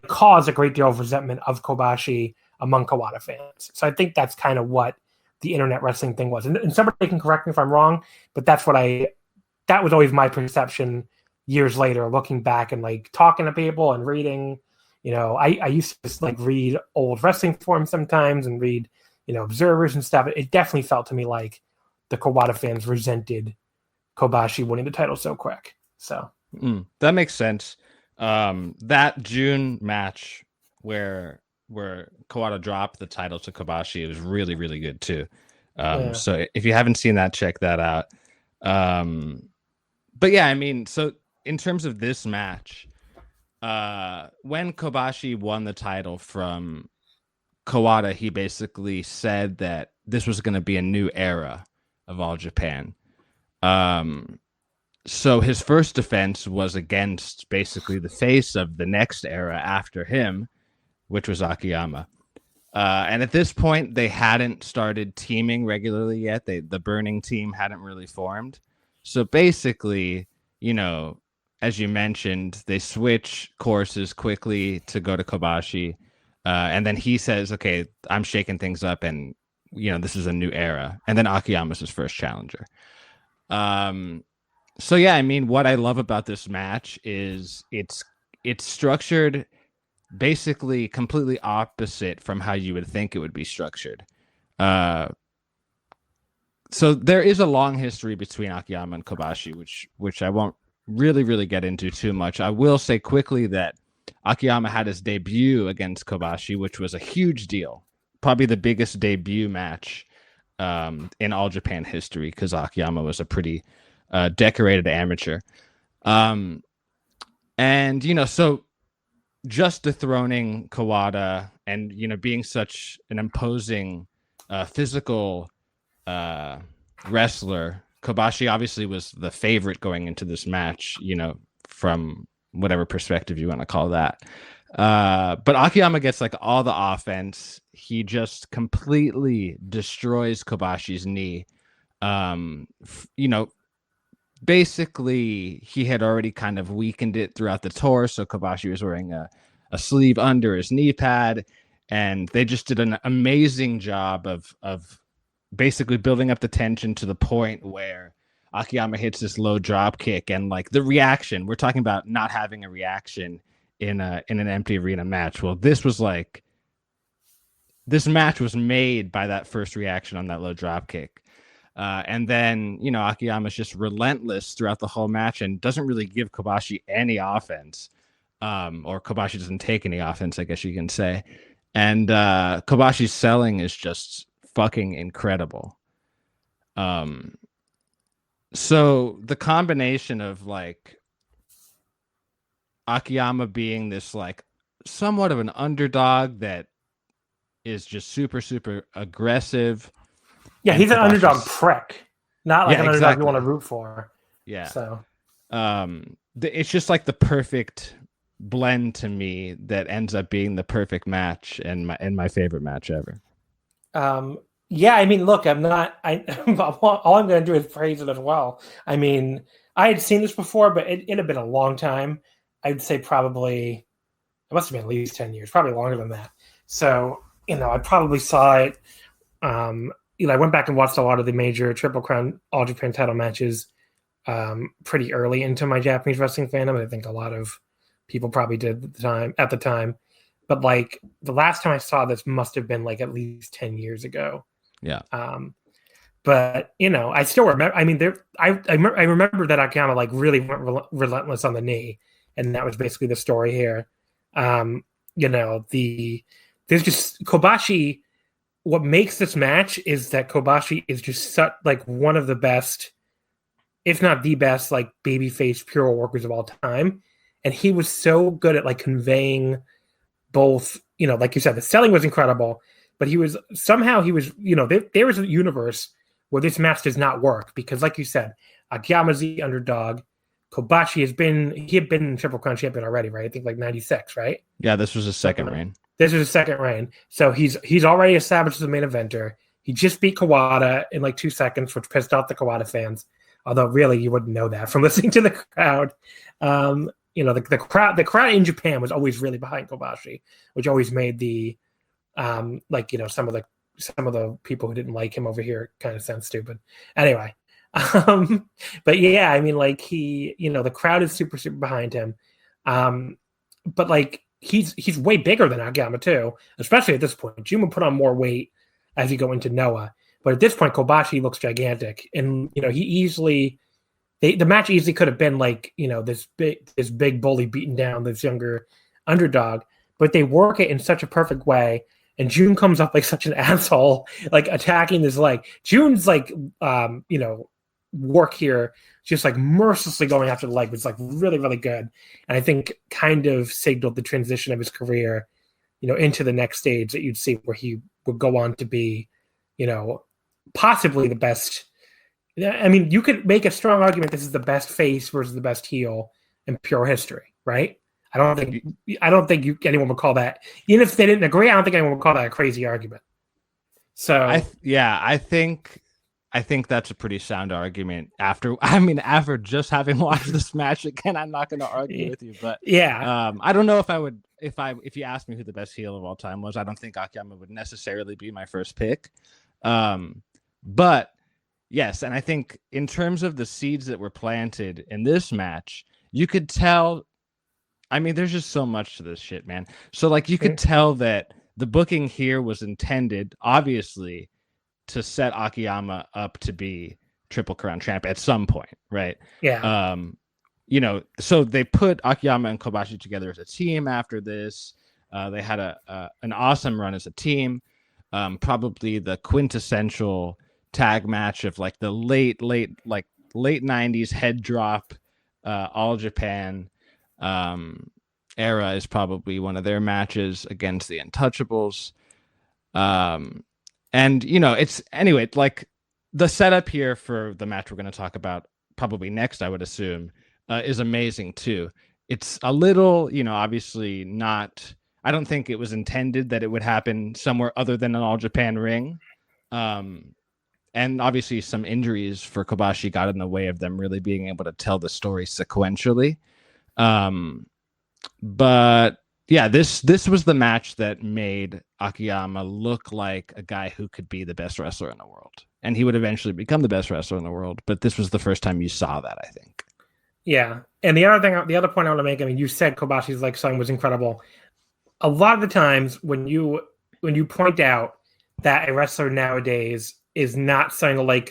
Speaker 2: caused a great deal of resentment of Kobashi among Kawada fans. So I think that's kind of what the internet wrestling thing was. And somebody can correct me if I'm wrong, but that was always my perception years later, looking back and like talking to people and reading. I used to just like read old wrestling forums sometimes and read, observers and stuff. It definitely felt to me like the Kawada fans resented Kobashi winning the title so quick. So
Speaker 3: that makes sense. That June match where Kawada dropped the title to Kobashi, it was really, really good too. So if you haven't seen that, check that out. But yeah, I mean, so in terms of this match, when Kobashi won the title from Kawada, he basically said that this was going to be a new era of All Japan. So his first defense was against basically the face of the next era after him, which was Akiyama. And at this point, they hadn't started teaming regularly yet. The Burning Team hadn't really formed. So basically, as you mentioned, they switch courses quickly to go to Kobashi. And then he says, okay, I'm shaking things up and, this is a new era. And then Akiyama's his first challenger. So yeah, I mean, what I love about this match is it's structured basically completely opposite from how you would think it would be structured. So there is a long history between Akiyama and Kobashi, which I won't really get into too much. I will say quickly that Akiyama had his debut against Kobashi, which was a huge deal. Probably the biggest debut match in All Japan history, because Akiyama was a pretty decorated amateur. And, so just dethroning Kawada and, being such an imposing physical wrestler, Kobashi obviously was the favorite going into this match, from whatever perspective you want to call that. But Akiyama gets like all the offense. He just completely destroys Kobashi's knee. Basically he had already kind of weakened it throughout the tour. So Kobashi was wearing a sleeve under his knee pad, and they just did an amazing job of basically building up the tension to the point where Akiyama hits this low drop kick, and like the reaction, we're talking about not having a reaction in an empty arena match. Well, this match was made by that first reaction on that low drop kick. And then, Akiyama's just relentless throughout the whole match and doesn't really give Kobashi any offense. Or Kobashi doesn't take any offense, I guess you can say. And Kobashi's selling is just fucking incredible. So the combination of like Akiyama being this like somewhat of an underdog that is just super, super aggressive.
Speaker 2: Yeah, he's an underdog prick, not like an underdog you want to root for.
Speaker 3: Yeah.
Speaker 2: So,
Speaker 3: it's just like the perfect blend to me that ends up being the perfect match and my favorite match ever.
Speaker 2: Yeah, I mean, look, all I'm going to do is praise it as well. I mean, I had seen this before, but it had been a long time. I'd say probably it must have been at least 10 years, probably longer than that. So, I probably saw it. I went back and watched a lot of the major Triple Crown All Japan title matches pretty early into my Japanese wrestling fandom. I think a lot of people probably did at the time. But like the last time I saw this must have been like at least 10 years ago.
Speaker 3: Yeah.
Speaker 2: But I still remember. I mean, I remember that Akiyama like really went relentless on the knee, and that was basically the story here. There's just Kobashi. What makes this match is that Kobashi is just such like one of the best, if not the best, like babyface puro workers of all time, and he was so good at like conveying both. Like you said, the selling was incredible. But there was a universe where this match does not work because, like you said, Akiyama's the underdog. Kobashi had been in Triple Crown champion already, right? I think like 96, right?
Speaker 3: Yeah, this was his second reign.
Speaker 2: This is his second reign. So he's already established as the main eventer. He just beat Kawada in like 2 seconds, which pissed off the Kawada fans. Although really you wouldn't know that from listening to the crowd. The crowd in Japan was always really behind Kobashi, which always made the some of the some of the people who didn't like him over here kind of sound stupid. Anyway, but yeah, I mean, like the crowd is super, super behind him. But like he's way bigger than Akiyama too, especially at this point. Jun will put on more weight as you go into Noah, but at this point, Kobashi looks gigantic, and he easily. The match easily could have been like this big bully beating down this younger underdog, but they work it in such a perfect way. And Jun comes up like such an asshole, like attacking this leg. Jun's like work here, just like mercilessly going after the leg was like really, really good. And I think kind of signaled the transition of his career, into the next stage that you'd see where he would go on to be, possibly the best. I mean, you could make a strong argument this is the best face versus the best heel in pure history, right? I don't think anyone would call that. Even if they didn't agree, I don't think anyone would call that a crazy argument. So
Speaker 3: I think that's a pretty sound argument. After just having watched this match again, I'm not going to argue with you, but
Speaker 2: yeah,
Speaker 3: I don't know if I would if you asked me who the best heel of all time was. I don't think Akiyama would necessarily be my first pick, but. Yes, and I think in terms of the seeds that were planted in this match, you could tell. I mean, there's just so much to this shit, man. So, like, you could tell that the booking here was intended, obviously, to set Akiyama up to be Triple Crown champ at some point, right?
Speaker 2: Yeah.
Speaker 3: So they put Akiyama and Kobashi together as a team after this. They had an awesome run as a team, probably the quintessential tag match of like the late 90s head drop All Japan era is probably one of their matches against the Untouchables. And it's anyway, like the setup here for the match we're going to talk about probably next, I would assume, is amazing too. It's a little, obviously not, I don't think it was intended that it would happen somewhere other than an All Japan ring. And obviously some injuries for Kobashi got in the way of them really being able to tell the story sequentially. But yeah, this was the match that made Akiyama look like a guy who could be the best wrestler in the world. And he would eventually become the best wrestler in the world. But this was the first time you saw that, I think.
Speaker 2: Yeah. And the other point I want to make, I mean, you said Kobashi's leg selling was incredible. A lot of the times when you point out that a wrestler nowadays is not selling the leg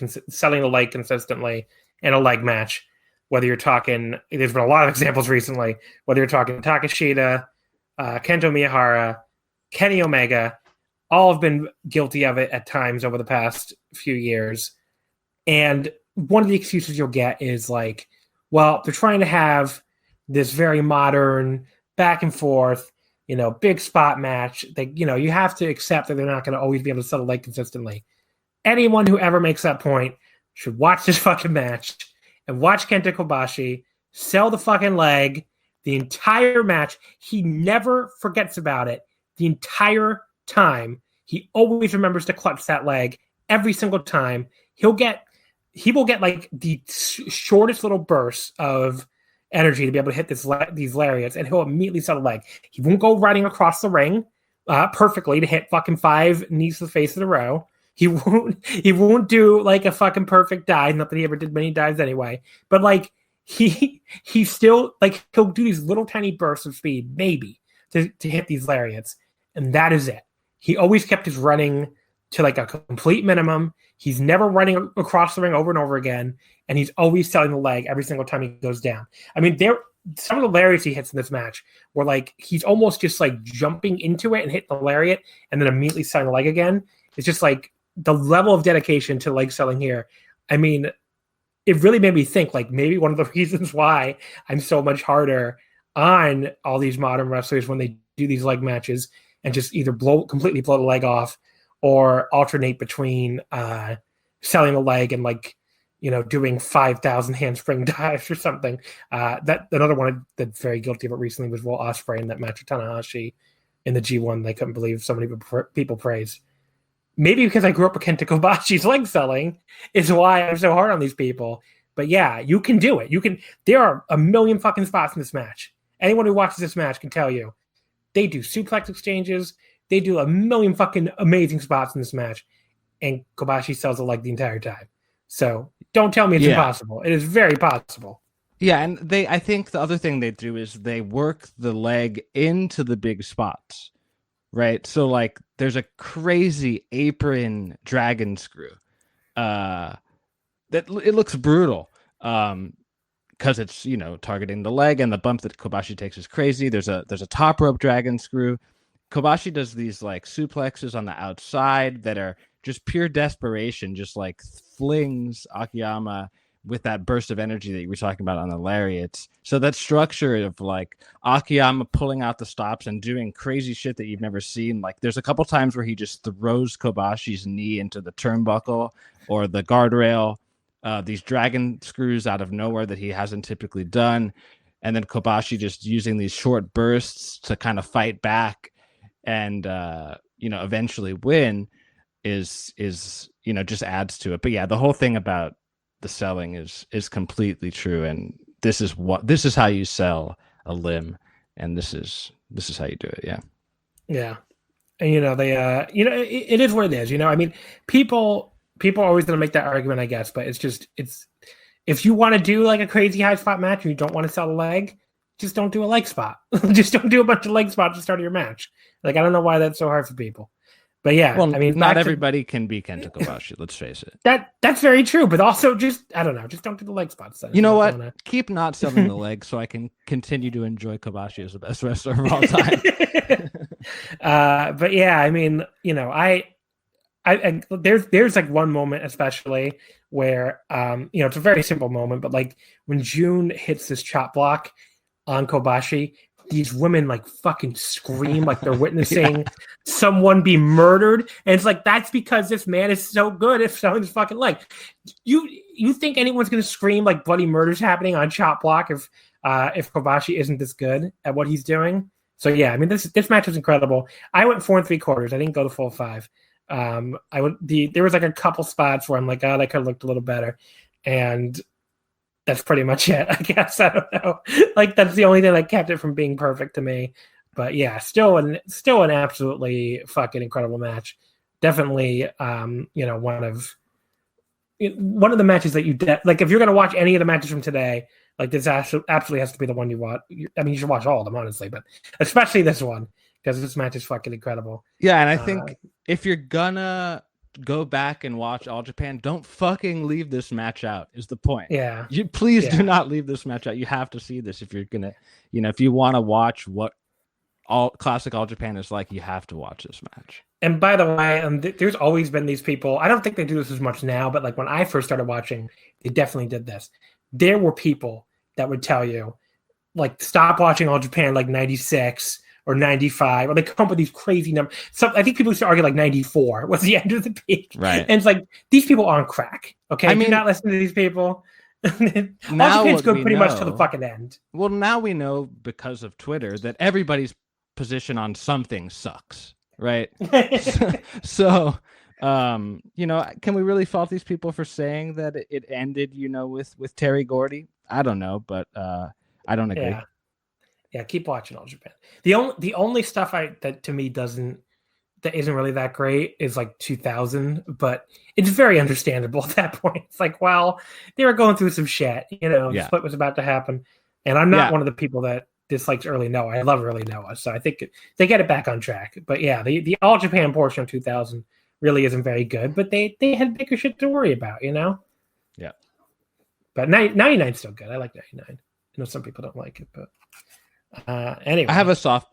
Speaker 2: consistently in a leg match, whether you're talking, there's been a lot of examples recently, whether you're talking Takeshita, Kento Miyahara, Kenny Omega, all have been guilty of it at times over the past few years. And one of the excuses you'll get is like, well, they're trying to have this very modern back and forth, big spot match. You have to accept that they're not going to always be able to sell the leg consistently. Anyone who ever makes that point should watch this fucking match and watch Kenta Kobashi sell the fucking leg the entire match. He never forgets about it the entire time. He always remembers to clutch that leg every single time. He will get like the shortest little bursts of energy to be able to hit these lariats, and he'll immediately sell the leg. He won't go running across the ring perfectly to hit fucking 5 knees to the face in a row. He won't do like a fucking perfect dive. Not that he ever did many dives anyway. But like he still like he'll do these little tiny bursts of speed, maybe, to hit these lariats. And that is it. He always kept his running to like a complete minimum. He's never running across the ring over and over again. And he's always selling the leg every single time he goes down. I mean, some of the lariats he hits in this match were like he's almost just like jumping into it and hitting the lariat and then immediately selling the leg again. It's just like the level of dedication to leg selling here. I mean, it really made me think like maybe one of the reasons why I'm so much harder on all these modern wrestlers when they do these leg matches and just either completely blow the leg off or alternate between selling the leg and like, doing 5,000 handspring dives or something. That another one that's very guilty of it recently was Will Ospreay in that match with Tanahashi in the G1. They couldn't believe so many people praised. Maybe because I grew up with Kenta Kobashi's leg selling is why I'm so hard on these people. But yeah, you can do it. There are a million fucking spots in this match. Anyone who watches this match can tell you they do suplex exchanges. They do a million fucking amazing spots in this match, and Kobashi sells the leg the entire time. So don't tell me it's impossible. It is very possible.
Speaker 3: Yeah, and I think the other thing they do is they work the leg into the big spots, right? So like there's a crazy apron dragon screw. That it looks brutal. Because it's, you know, targeting the leg, and the bump that Kobashi takes is crazy. There's a top rope dragon screw. Kobashi does these like suplexes on the outside that are just pure desperation, just like flings Akiyama with that burst of energy that you were talking about on the lariats. So that structure of like Akiyama pulling out the stops and doing crazy shit that you've never seen. Like there's a couple times where he just throws Kobashi's knee into the turnbuckle or the guardrail. These dragon screws out of nowhere that he hasn't typically done. And then Kobashi just using these short bursts to kind of fight back and, you know, eventually win is, you know, just adds to it. But yeah, the whole thing about the selling is completely true. And this is how you sell a limb. And this is how you do it. Yeah.
Speaker 2: Yeah. And, you know, they, you know, it is what it is. You know, I mean, people are always going to make that argument, I guess, but it's if you want to do like a crazy high spot match and you don't want to sell a leg, just don't do a leg spot. Just don't do a bunch of leg spots at the start of your match. Like, I don't know why that's so hard for people. But yeah,
Speaker 3: well,
Speaker 2: I mean,
Speaker 3: not everybody can be Kenta Kobashi. Let's face it.
Speaker 2: That's very true. But also, I don't know, just don't do the leg spots.
Speaker 3: You know what? Keep not selling the leg so I can continue to enjoy Kobashi as the best wrestler of all time.
Speaker 2: But yeah, I mean, you know, there's like one moment especially where you know, it's a very simple moment, but like when June hits this chop block on Kobashi, these women like fucking scream like they're witnessing someone be murdered, and it's like that's because this man is so good at selling his fucking leg. You think anyone's gonna scream like bloody murder's happening on chop block if Kobashi isn't this good at what he's doing? So yeah, I mean this match was incredible. I went 4 3/4. I didn't go to full 5. There was like a couple spots where I'm like, oh, that could have looked a little better, and that's pretty much it. I guess I don't know. Like that's the only thing that kept it from being perfect to me. But yeah, still an absolutely fucking incredible match. Definitely, you know, one of the matches that you like. If you're gonna watch any of the matches from today, like this absolutely has to be the one you watch. I mean, you should watch all of them, honestly, but especially this one because this match is fucking incredible.
Speaker 3: Yeah, and I think if you're gonna go back and watch All Japan, don't fucking leave this match out is the point.
Speaker 2: Yeah.
Speaker 3: You please do not leave this match out. You have to see this if you're gonna, you know, if you want to watch what all classic All Japan is like, you have to watch this match.
Speaker 2: And by the way, there's always been these people. I don't think they do this as much now, but like when I first started watching, they definitely did this. There were people that would tell you, like, stop watching All Japan like 96 or 95, or they come up with these crazy numbers. So I think people used to argue like 94 was the end of the peak.
Speaker 3: Right.
Speaker 2: And it's like, these people are on crack. Okay. I mean, do not listen to these people. All Japan's good pretty much to the fucking end.
Speaker 3: Well, now we know because of Twitter that everybody's position on something sucks. Right. So, you know, can we really fault these people for saying that it ended, you know, with Terry Gordy? I don't know, but I don't agree.
Speaker 2: Yeah, keep watching All Japan. The only stuff that to me that isn't really that great is like 2000, but it's very understandable at that point. It's like, well, they were going through some shit, you know, the split was about to happen. And I'm not one of the people that dislikes early Noah. I love early Noah, so I think they get it back on track. But yeah, the All Japan portion of 2000 really isn't very good, but they had bigger shit to worry about, you know?
Speaker 3: Yeah.
Speaker 2: But 99's still good. I like 99. I know some people don't like it, but anyway.
Speaker 3: I have a soft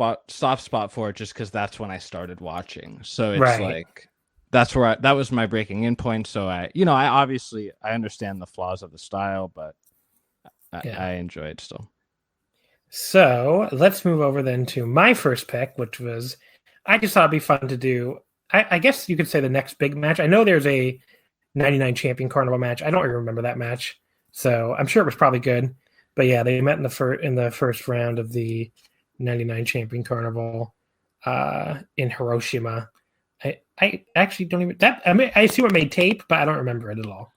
Speaker 3: spot for it just because that's when I started watching. So it's like that's where that was my breaking in point. So I obviously understand the flaws of the style, but I enjoy it still.
Speaker 2: So let's move over then to my first pick, which was I just thought it'd be fun to do. I guess you could say the next big match. I know there's a 99 champion carnival match. I don't even remember that match, so I'm sure it was probably good. But yeah, they met in the first round of the 99 champion carnival in Hiroshima. I actually don't even that. I mean, I see what made tape, but I don't remember it at all.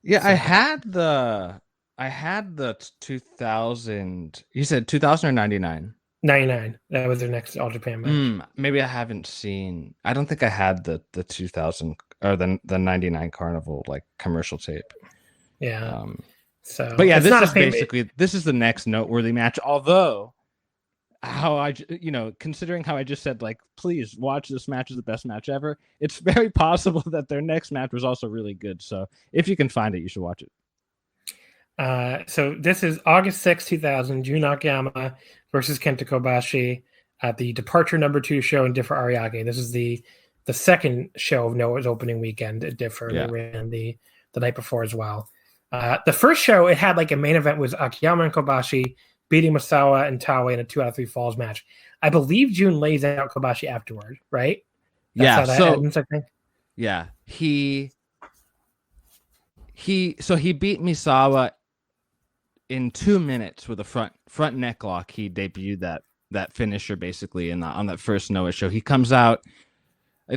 Speaker 3: Yeah, so. I had the 2000. You said 2000 or 99?
Speaker 2: 99. That was their next All Japan match.
Speaker 3: Maybe I haven't seen. I don't think I had the 2000 or the 99 Carnival like commercial tape.
Speaker 2: Yeah. So,
Speaker 3: but yeah, this is basically the next noteworthy match. Although, considering how I just said, like, please watch this match is the best match ever. It's very possible that their next match was also really good. So if you can find it, you should watch it.
Speaker 2: So this is August 6th, 2000, Jun Akiyama versus Kenta Kobashi at the Departure #2 show in Differ Ariake. This is the second show of Noah's opening weekend at Differ. They ran the night before as well. The first show, it had like a main event was Akiyama and Kobashi beating Misawa and Taue in a 2 out of 3 falls match. I believe Jun lays out Kobashi afterward, right? That's how that ends, I think.
Speaker 3: Yeah, he beat Misawa in 2 minutes with a front neck lock. He debuted that finisher basically on that first Noah show. He comes out,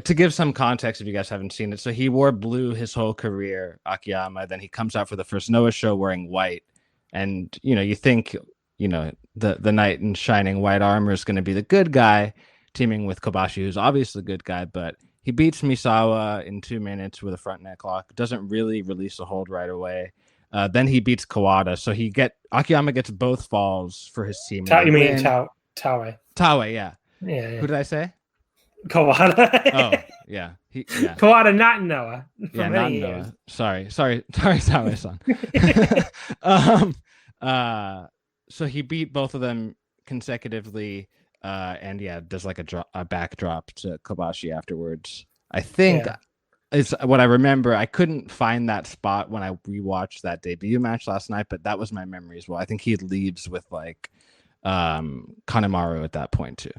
Speaker 3: to give some context if you guys haven't seen it. So he wore blue his whole career, Akiyama. Then he comes out for the first Noah show wearing white, and you think the knight in shining white armor is going to be the good guy, teaming with Kobashi, who's obviously the good guy, but he beats Misawa in 2 minutes with a front neck lock. Doesn't really release the hold right away. Then he beats Kawada, so Akiyama gets both falls for his team.
Speaker 2: You mean Taue?
Speaker 3: Taue, yeah.
Speaker 2: Yeah.
Speaker 3: Who did I say?
Speaker 2: Kawada.
Speaker 3: Oh, yeah.
Speaker 2: Kawada, not Noah.
Speaker 3: Yeah, not Noah. Sorry, Taue-san. So he beat both of them consecutively, and does like a backdrop to Kobashi afterwards. I think it's what I remember. I couldn't find that spot when I rewatched that debut match last night, but that was my memory as well. I think he leaves with like Kanemaru at that point too.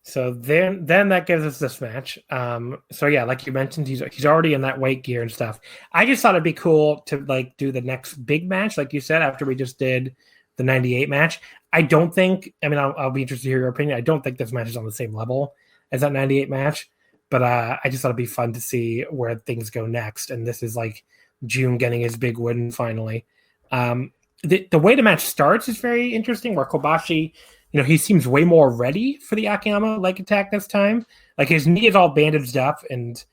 Speaker 2: So then that gives us this match. So yeah, like you mentioned, he's already in that white gear and stuff. I just thought it'd be cool to like do the next big match, like you said, after we just did the 98 match. I'll be interested to hear your opinion. I don't think this match is on the same level as that 98 match, but I just thought it'd be fun to see where things go next. And this is like Jun getting his big win finally. The way the match starts is very interesting, where Kobashi, he seems way more ready for the Akiyama leg attack this time. Like his knee is all bandaged up, and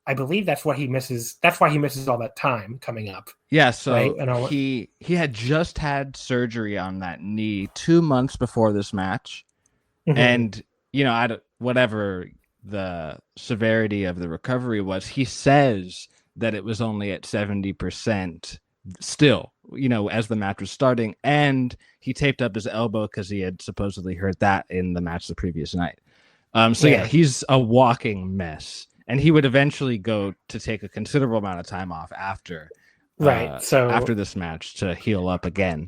Speaker 2: I believe that's what he misses. That's why he misses all that time coming up.
Speaker 3: Yeah, so right? He had just had surgery on that knee 2 months before this match, and whatever the severity of the recovery was, he says that it was only at 70% still. As the match was starting, and he taped up his elbow because he had supposedly hurt that in the match the previous night. He's a walking mess, and he would eventually go to take a considerable amount of time off after this match to heal up again.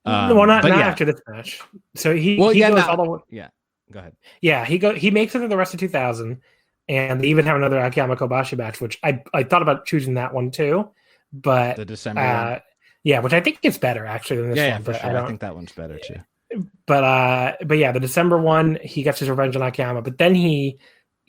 Speaker 2: Not after this match. So go
Speaker 3: ahead.
Speaker 2: Yeah, he makes it through the rest of 2000, and they even have another Akiyama Kobashi match, which I thought about choosing that one too, but
Speaker 3: the December one.
Speaker 2: Yeah, which I think is better actually than this one.
Speaker 3: Yeah, for sure. I think that one's better too.
Speaker 2: But yeah, the December one, he gets his revenge on Akiyama, but then he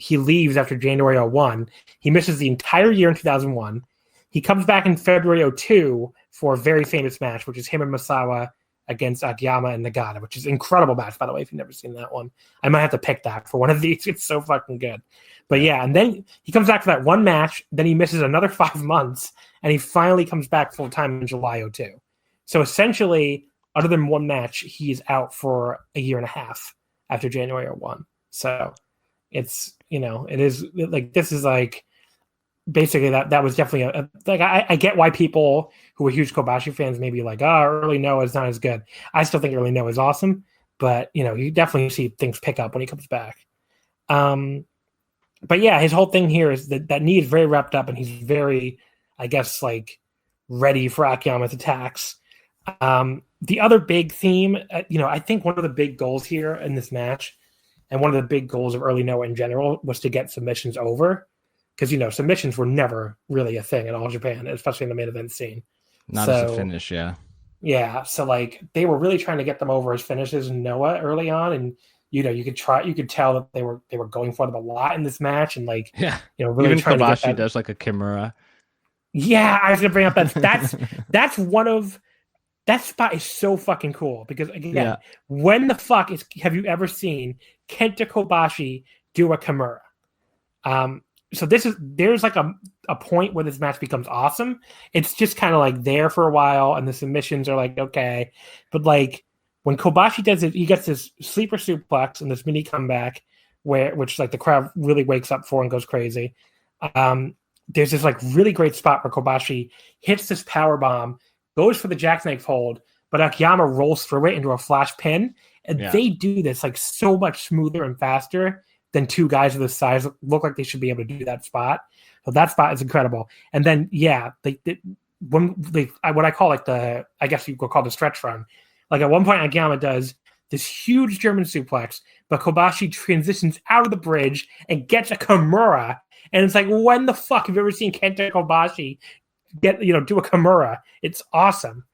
Speaker 2: leaves after January 01. He misses the entire year in 2001. He comes back in February 02 for a very famous match, which is him and Misawa against Akiyama and Nagata, which is an incredible match, by the way, if you've never seen that one. I might have to pick that for one of these. It's so fucking good. But yeah, and then he comes back for that one match, then he misses another 5 months, and he finally comes back full-time in July 02. So essentially, other than one match, he's out for a year and a half after January 01. So it's, it is like, this is like, basically that was definitely I get why people who are huge Kobashi fans may be like, early Noah is not as good. I still think early Noah is awesome, but you definitely see things pick up when he comes back. But yeah, his whole thing here is that knee is very wrapped up, and he's very, I guess, like ready for Akiyama's attacks. The other big theme, I think one of the big goals here in this match, and one of the big goals of early Noah in general, was to get submissions over. Because, submissions were never really a thing in All Japan, especially in the main event scene.
Speaker 3: Not as a finish, yeah.
Speaker 2: Yeah, so, like, they were really trying to get them over as finishes in Noah early on, and, you could tell that they were going for them a lot in this match, and, like, really
Speaker 3: even
Speaker 2: trying
Speaker 3: Kobashi
Speaker 2: to get that.
Speaker 3: Does, like, a Kimura.
Speaker 2: Yeah, I was going to bring up that's one of that spot is so fucking cool because again,
Speaker 3: Yeah.
Speaker 2: when the fuck have you ever seen Kenta Kobashi do a Kimura? So there's like a point where this match becomes awesome. It's just kind of like there for a while, and the submissions are like okay, but like when Kobashi does it, he gets this sleeper suplex and this mini comeback which like the crowd really wakes up for and goes crazy. There's this like really great spot where Kobashi hits this power bomb, goes for the jackknife hold, but Akiyama rolls through it into a flash pin, and they do this like so much smoother and faster than two guys of this size look like they should be able to do that spot. So that spot is incredible. And then what I call like I guess you could call the stretch run. Like at one point Akiyama does this huge German suplex, but Kobashi transitions out of the bridge and gets a Kimura. And it's like, when the fuck have you ever seen Kenta Kobashi do a Kimura? It's awesome.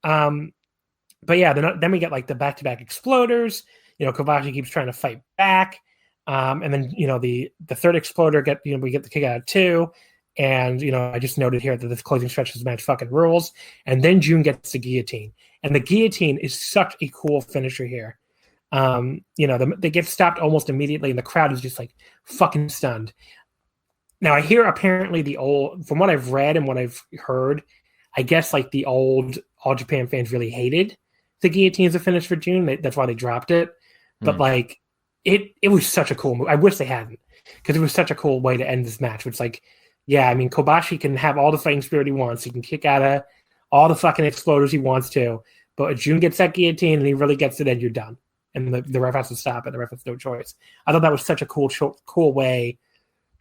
Speaker 2: But yeah, then we get like the back-to-back exploders. Kobashi keeps trying to fight back. And then, the third exploder we get the kick out of two. And, I just noted here that this closing stretch of the match fucking rules. And then June gets the guillotine. And the guillotine is such a cool finisher here. They get stopped almost immediately, and the crowd is just like fucking stunned. Now, I hear apparently from what I've read and what I've heard, I guess like the old All Japan fans really hated the guillotine as a finish for June. That's why they dropped it. But like, it was such a cool move. I wish they hadn't, because it was such a cool way to end this match. Which like, yeah, I mean, Kobashi can have all the fighting spirit he wants. He can kick out of all the fucking exploders he wants to. But if June gets that guillotine and he really gets it, then you're done. And the ref has to stop it. The ref has no choice. I thought that was such a cool way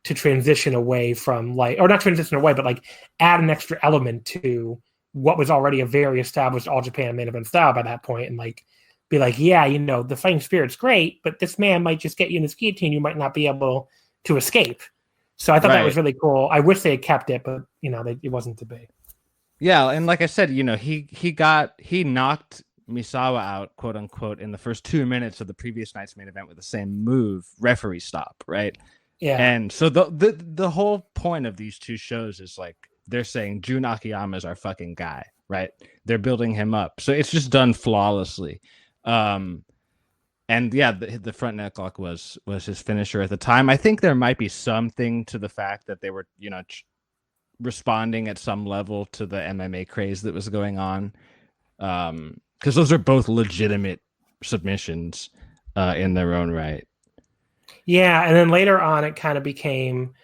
Speaker 2: to transition away from or not transition away, but like add an extra element to what was already a very established All Japan main event style by that point, and like be like, yeah, the fighting spirit's great, but this man might just get you in this guillotine. You might not be able to escape. So I thought that was really cool. I wish they had kept it, but it wasn't to be.
Speaker 3: Yeah, and like I said, he knocked Misawa out, quote unquote, in the first 2 minutes of the previous night's main event with the same move, referee stop, right? Yeah. And so the whole point of these two shows is like they're saying Jun Akiyama is our fucking guy, right? They're building him up, so it's just done flawlessly. And yeah, the front neck lock was his finisher at the time. I think there might be something to the fact that they were responding at some level to the MMA craze that was going on, because those are both legitimate submissions in their own right. Yeah,
Speaker 2: and then later on it kind of became,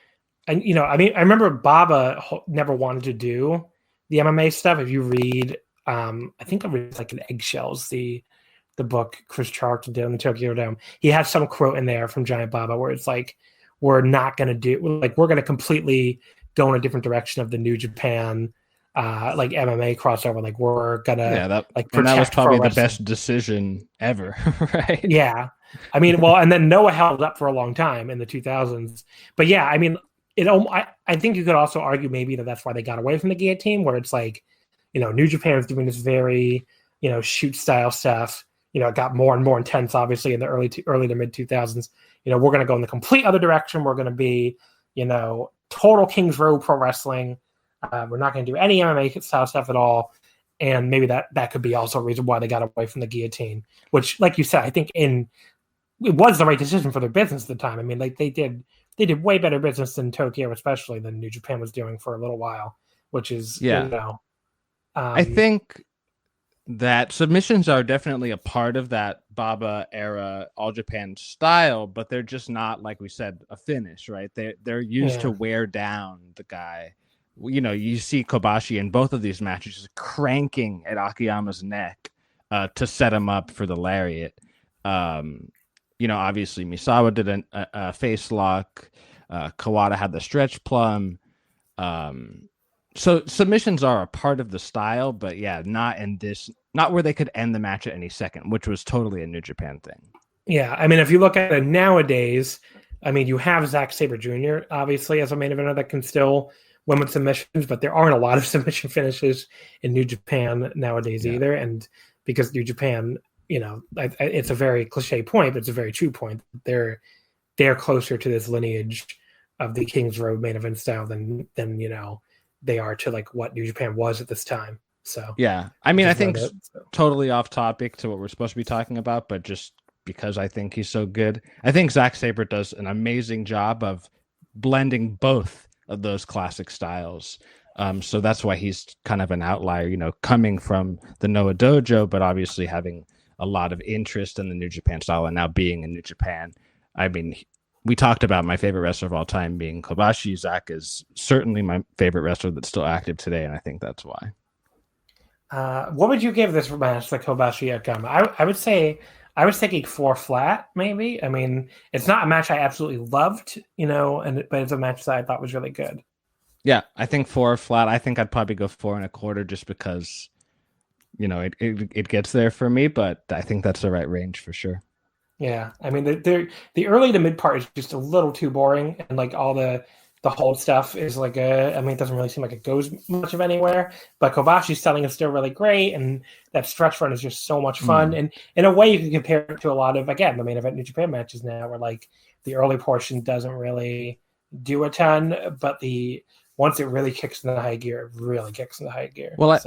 Speaker 2: and I remember Baba never wanted to do the MMA stuff. If you read, I think I read like an Eggshells, the book Chris Charlton did on the Tokyo Dome, he has some quote in there from Giant Baba where it's like, we're going to completely go in a different direction of the New Japan like MMA crossover. Like we're gonna
Speaker 3: that was probably the best decision ever, right?
Speaker 2: Yeah, I mean, well, and then Noah held up for a long time in the 2000s. But yeah, I mean, I think you could also argue maybe that's why they got away from the guillotine, where it's like, New Japan is doing this very shoot style stuff. It got more and more intense, obviously, in the early to mid 2000s. We're going to go in the complete other direction. We're going to be, total Kings Row pro wrestling. We're not going to do any MMA style stuff at all. And maybe that could be also a reason why they got away from the guillotine, which, like you said, I think it was the right decision for their business at the time. I mean, like they did way better business in Tokyo, especially than New Japan was doing for a little while, which is,
Speaker 3: I think that submissions are definitely a part of that Baba era All Japan style, but they're just not, like we said, a finish, right? They're used to wear down the guy. You see Kobashi in both of these matches just cranking at Akiyama's neck to set him up for the lariat. Obviously Misawa did a face lock. Kawada had the stretch plum. So submissions are a part of the style, but yeah, not where they could end the match at any second, which was totally a New Japan thing.
Speaker 2: Yeah, I mean, if you look at it nowadays, I mean, you have Zack Sabre Jr. obviously as a main eventer that can still win with submissions, but there aren't a lot of submission finishes in New Japan nowadays either. And because New Japan, it's a very cliche point, but it's a very true point. They're closer to this lineage of the Kings Road main event style than they are to like what New Japan was at this time. So
Speaker 3: yeah, I mean, I
Speaker 2: just
Speaker 3: think
Speaker 2: love it, so.
Speaker 3: totally off topic to what we're supposed to be talking about, but just because I think he's so good, I think Zack Sabre does an amazing job of blending both of those classic styles. So that's why he's kind of an outlier, you know, coming from the Noah Dojo, but obviously having a lot of interest in the New Japan style and now being in New Japan. I mean, we talked about my favorite wrestler of all time being Kobashi. Zack is certainly my favorite wrestler that's still active today, and I think that's why.
Speaker 2: What would you give this match, the Kobashi Akiyama? I would say I was thinking 4 flat, maybe. I mean, it's not a match I absolutely loved, you know, but it's a match that I thought was really good.
Speaker 3: Yeah, I think 4 flat. I think I'd probably go 4 1/4 just because, you know, it gets there for me, but I think that's the right range for sure.
Speaker 2: Yeah, I mean, the early to mid part is just a little too boring, and like all the hold stuff is like I mean, it doesn't really seem like it goes much of anywhere. But Kobashi's selling is still really great, and that stretch run is just so much fun. And in a way, you can compare it to a lot of, again, the main event New Japan matches now, where like the early portion doesn't really do a ton, but once it really kicks in the high gear, it really kicks in the high gear.
Speaker 3: Well,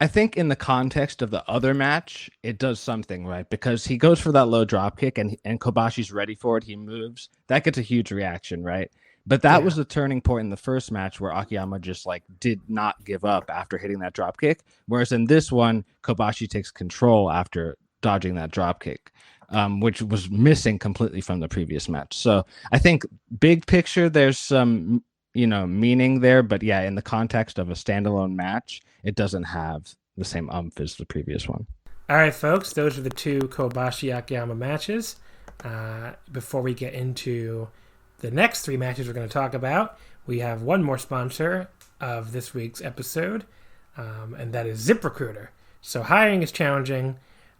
Speaker 3: I think in the context of the other match, it does something, right? Because he goes for that low drop kick and Kobashi's ready for it. He moves. That gets a huge reaction, right? But that was the turning point in the first match where Akiyama just like did not give up after hitting that drop kick. Whereas in this one, Kobashi takes control after dodging that drop kick, which was missing completely from the previous match. So I think big picture, there's some, you know, meaning there. But yeah, in the context of a standalone match, it doesn't have the same umph as the previous one.
Speaker 2: All right, folks, those are the 2 Kobashi Akiyama matches. Before we get into the next 3 matches we're going to talk about, we have one more sponsor of this week's episode, and that is ZipRecruiter. So hiring is challenging.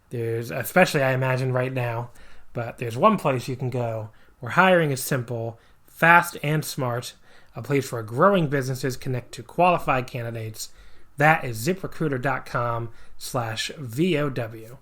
Speaker 2: There's, especially I imagine right now, but there's one place you can go where hiring is simple, fast, and smart, a place where growing businesses connect to qualified candidates. That is ZipRecruiter.com/VOW.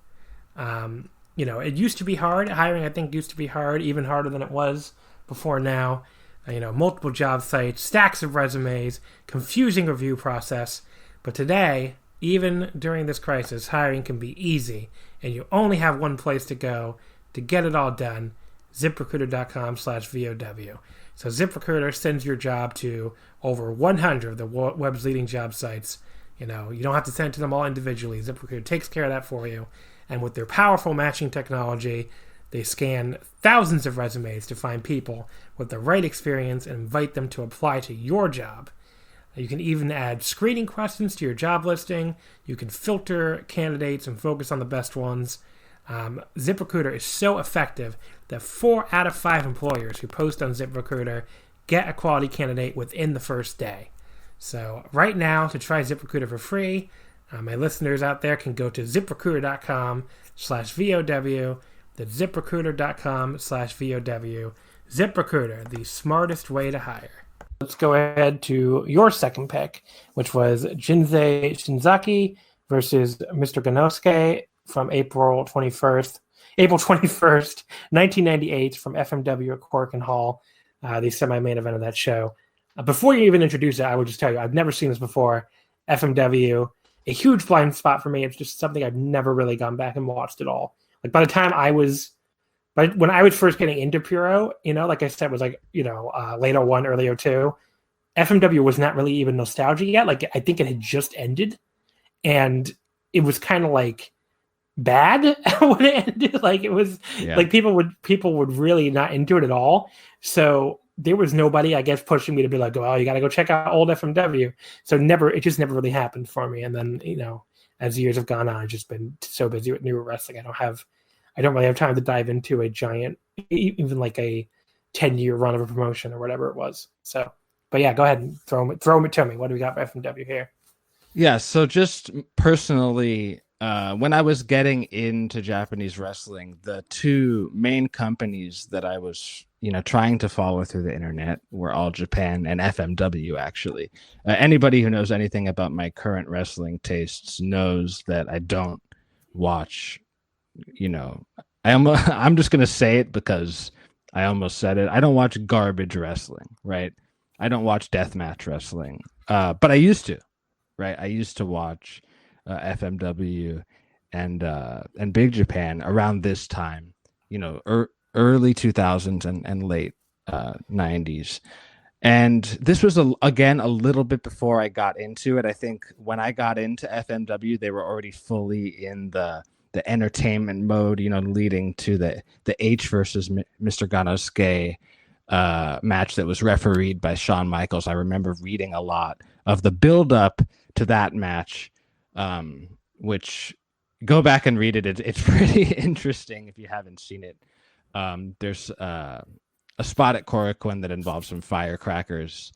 Speaker 2: You know, it used to be hard. Hiring, I think, used to be hard, even harder than it was before now. You know, multiple job sites, stacks of resumes, confusing review process. But today, even during this crisis, hiring can be easy, and you only have one place to go to get it all done, ZipRecruiter.com/VOW. So ZipRecruiter sends your job to over 100 of the web's leading job sites. You know, you don't have to send it to them all individually. ZipRecruiter takes care of that for you. And with their powerful matching technology, they scan thousands of resumes to find people with the right experience and invite them to apply to your job. You can even add screening questions to your job listing. You can filter candidates and focus on the best ones. ZipRecruiter is so effective that 4 out of 5 employers who post on ZipRecruiter get a quality candidate within the first day. So right now, to try ZipRecruiter for free, my listeners out there can go to ZipRecruiter.com/VOW. That's ZipRecruiter.com/VOW. ZipRecruiter, the smartest way to hire. Let's go ahead to your second pick, which was Jinsei Shinzaki versus Mr. Ganosuke from April 21st, 1998 from FMW at Cork and Hall, the semi-main event of that show. Before you even introduce it, I would just tell you, I've never seen this before. FMW, a huge blind spot for me. It's just something I've never really gone back and watched at all. Like when I was first getting into Puro, you know, like I said, was like, you know, late 01, early 02, FMW was not really even nostalgia yet. Like I think it had just ended, and it was kind of like bad when it ended. Like it was like people would really not into it at all. So there was nobody, I guess, pushing me to be like, oh, you got to go check out old FMW. So it just never really happened for me. And then, you know, as years have gone on, I've just been so busy with newer wrestling. I don't really have time to dive into a giant, even like a 10-year run of a promotion or whatever it was. So, but yeah, go ahead and throw it to me. What do we got for FMW here?
Speaker 3: Yeah. So just personally, when I was getting into Japanese wrestling, the 2 main companies that I was, you know, trying to follow through the internet were All Japan and FMW, actually. Anybody who knows anything about my current wrestling tastes knows that I don't watch, you know, I'm just going to say it because I almost said it. I don't watch garbage wrestling, right? I don't watch deathmatch wrestling, but I used to, right? I used to watch FMW and Big Japan around this time, early 2000s and late 90s. And this was again a little bit before I got into it. I think when I got into FMW, they were already fully in the entertainment mode, leading to the H versus Mr. Ganosuke match that was refereed by Shawn Michaels. I remember reading a lot of the build up to that match, which go back and read it. It's pretty interesting if you haven't seen it. There's a spot at Korakuen that involves some firecrackers.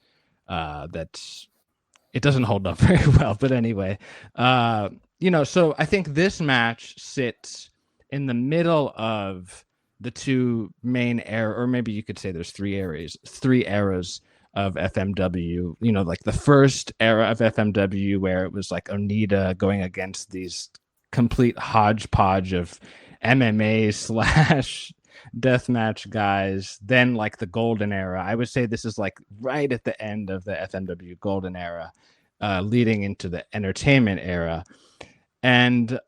Speaker 3: It doesn't hold up very well, but anyway, so I think this match sits in the middle of the two main or maybe you could say there's three eras of FMW. Like the first era of FMW where it was like Onita going against these complete hodgepodge of MMA / deathmatch guys. Then like the golden era. I would say this is like right at the end of the FMW golden era, leading into the entertainment era. And this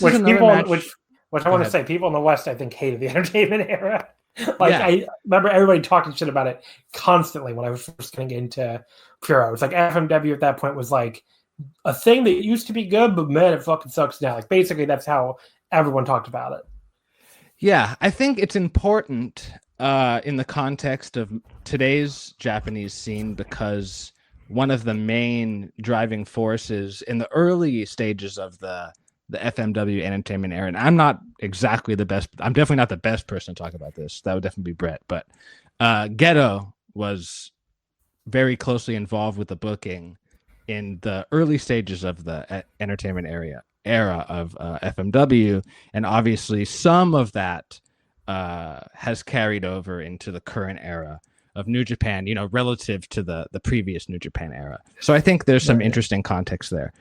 Speaker 3: is another match.
Speaker 2: Which I want to say, people in the West, I think, hated the entertainment era. I remember everybody talking shit about it constantly when I was first getting into Puro. It's like FMW at that point was like a thing that used to be good, but man, it fucking sucks now. Like basically, that's how everyone talked about it.
Speaker 3: Yeah, I think it's important in the context of today's Japanese scene because one of the main driving forces in the early stages of the FMW entertainment era, and I'm not exactly the best, I'm definitely not the best person to talk about this. That would definitely be Brett, but Geto was very closely involved with the booking in the early stages of the entertainment era of FMW, and obviously some of that has carried over into the current era of New Japan, relative to the previous New Japan era. So I think there's some interesting context there.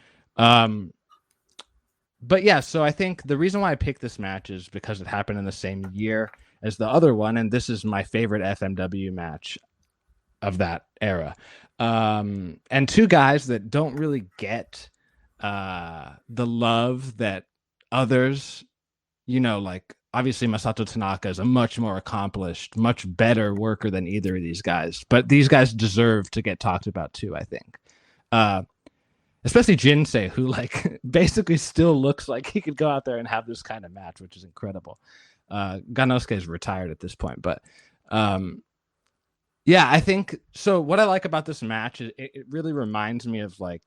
Speaker 3: But yeah, so I think the reason why I picked this match is because it happened in the same year as the other one, and this is my favorite FMW match of that era. And two guys that don't really get the love that others, like obviously Masato Tanaka is a much more accomplished, much better worker than either of these guys, but these guys deserve to get talked about too, I think. Especially Jinsei, who like basically still looks like he could go out there and have this kind of match, which is incredible. Ganosuke is retired at this point, but I think so. What I like about this match is it really reminds me of like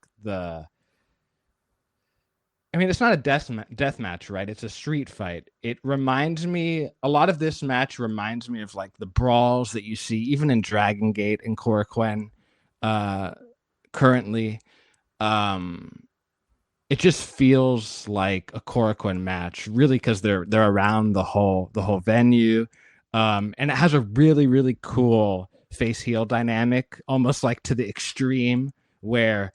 Speaker 3: it's not a death match, right? It's a street fight. It reminds me, a lot of this match reminds me of like the brawls that you see even in Dragon Gate and Korakuen currently. It just feels like a Korakuen match, really, because they're around the whole venue, and it has a really, really cool face heel dynamic, almost like to the extreme, where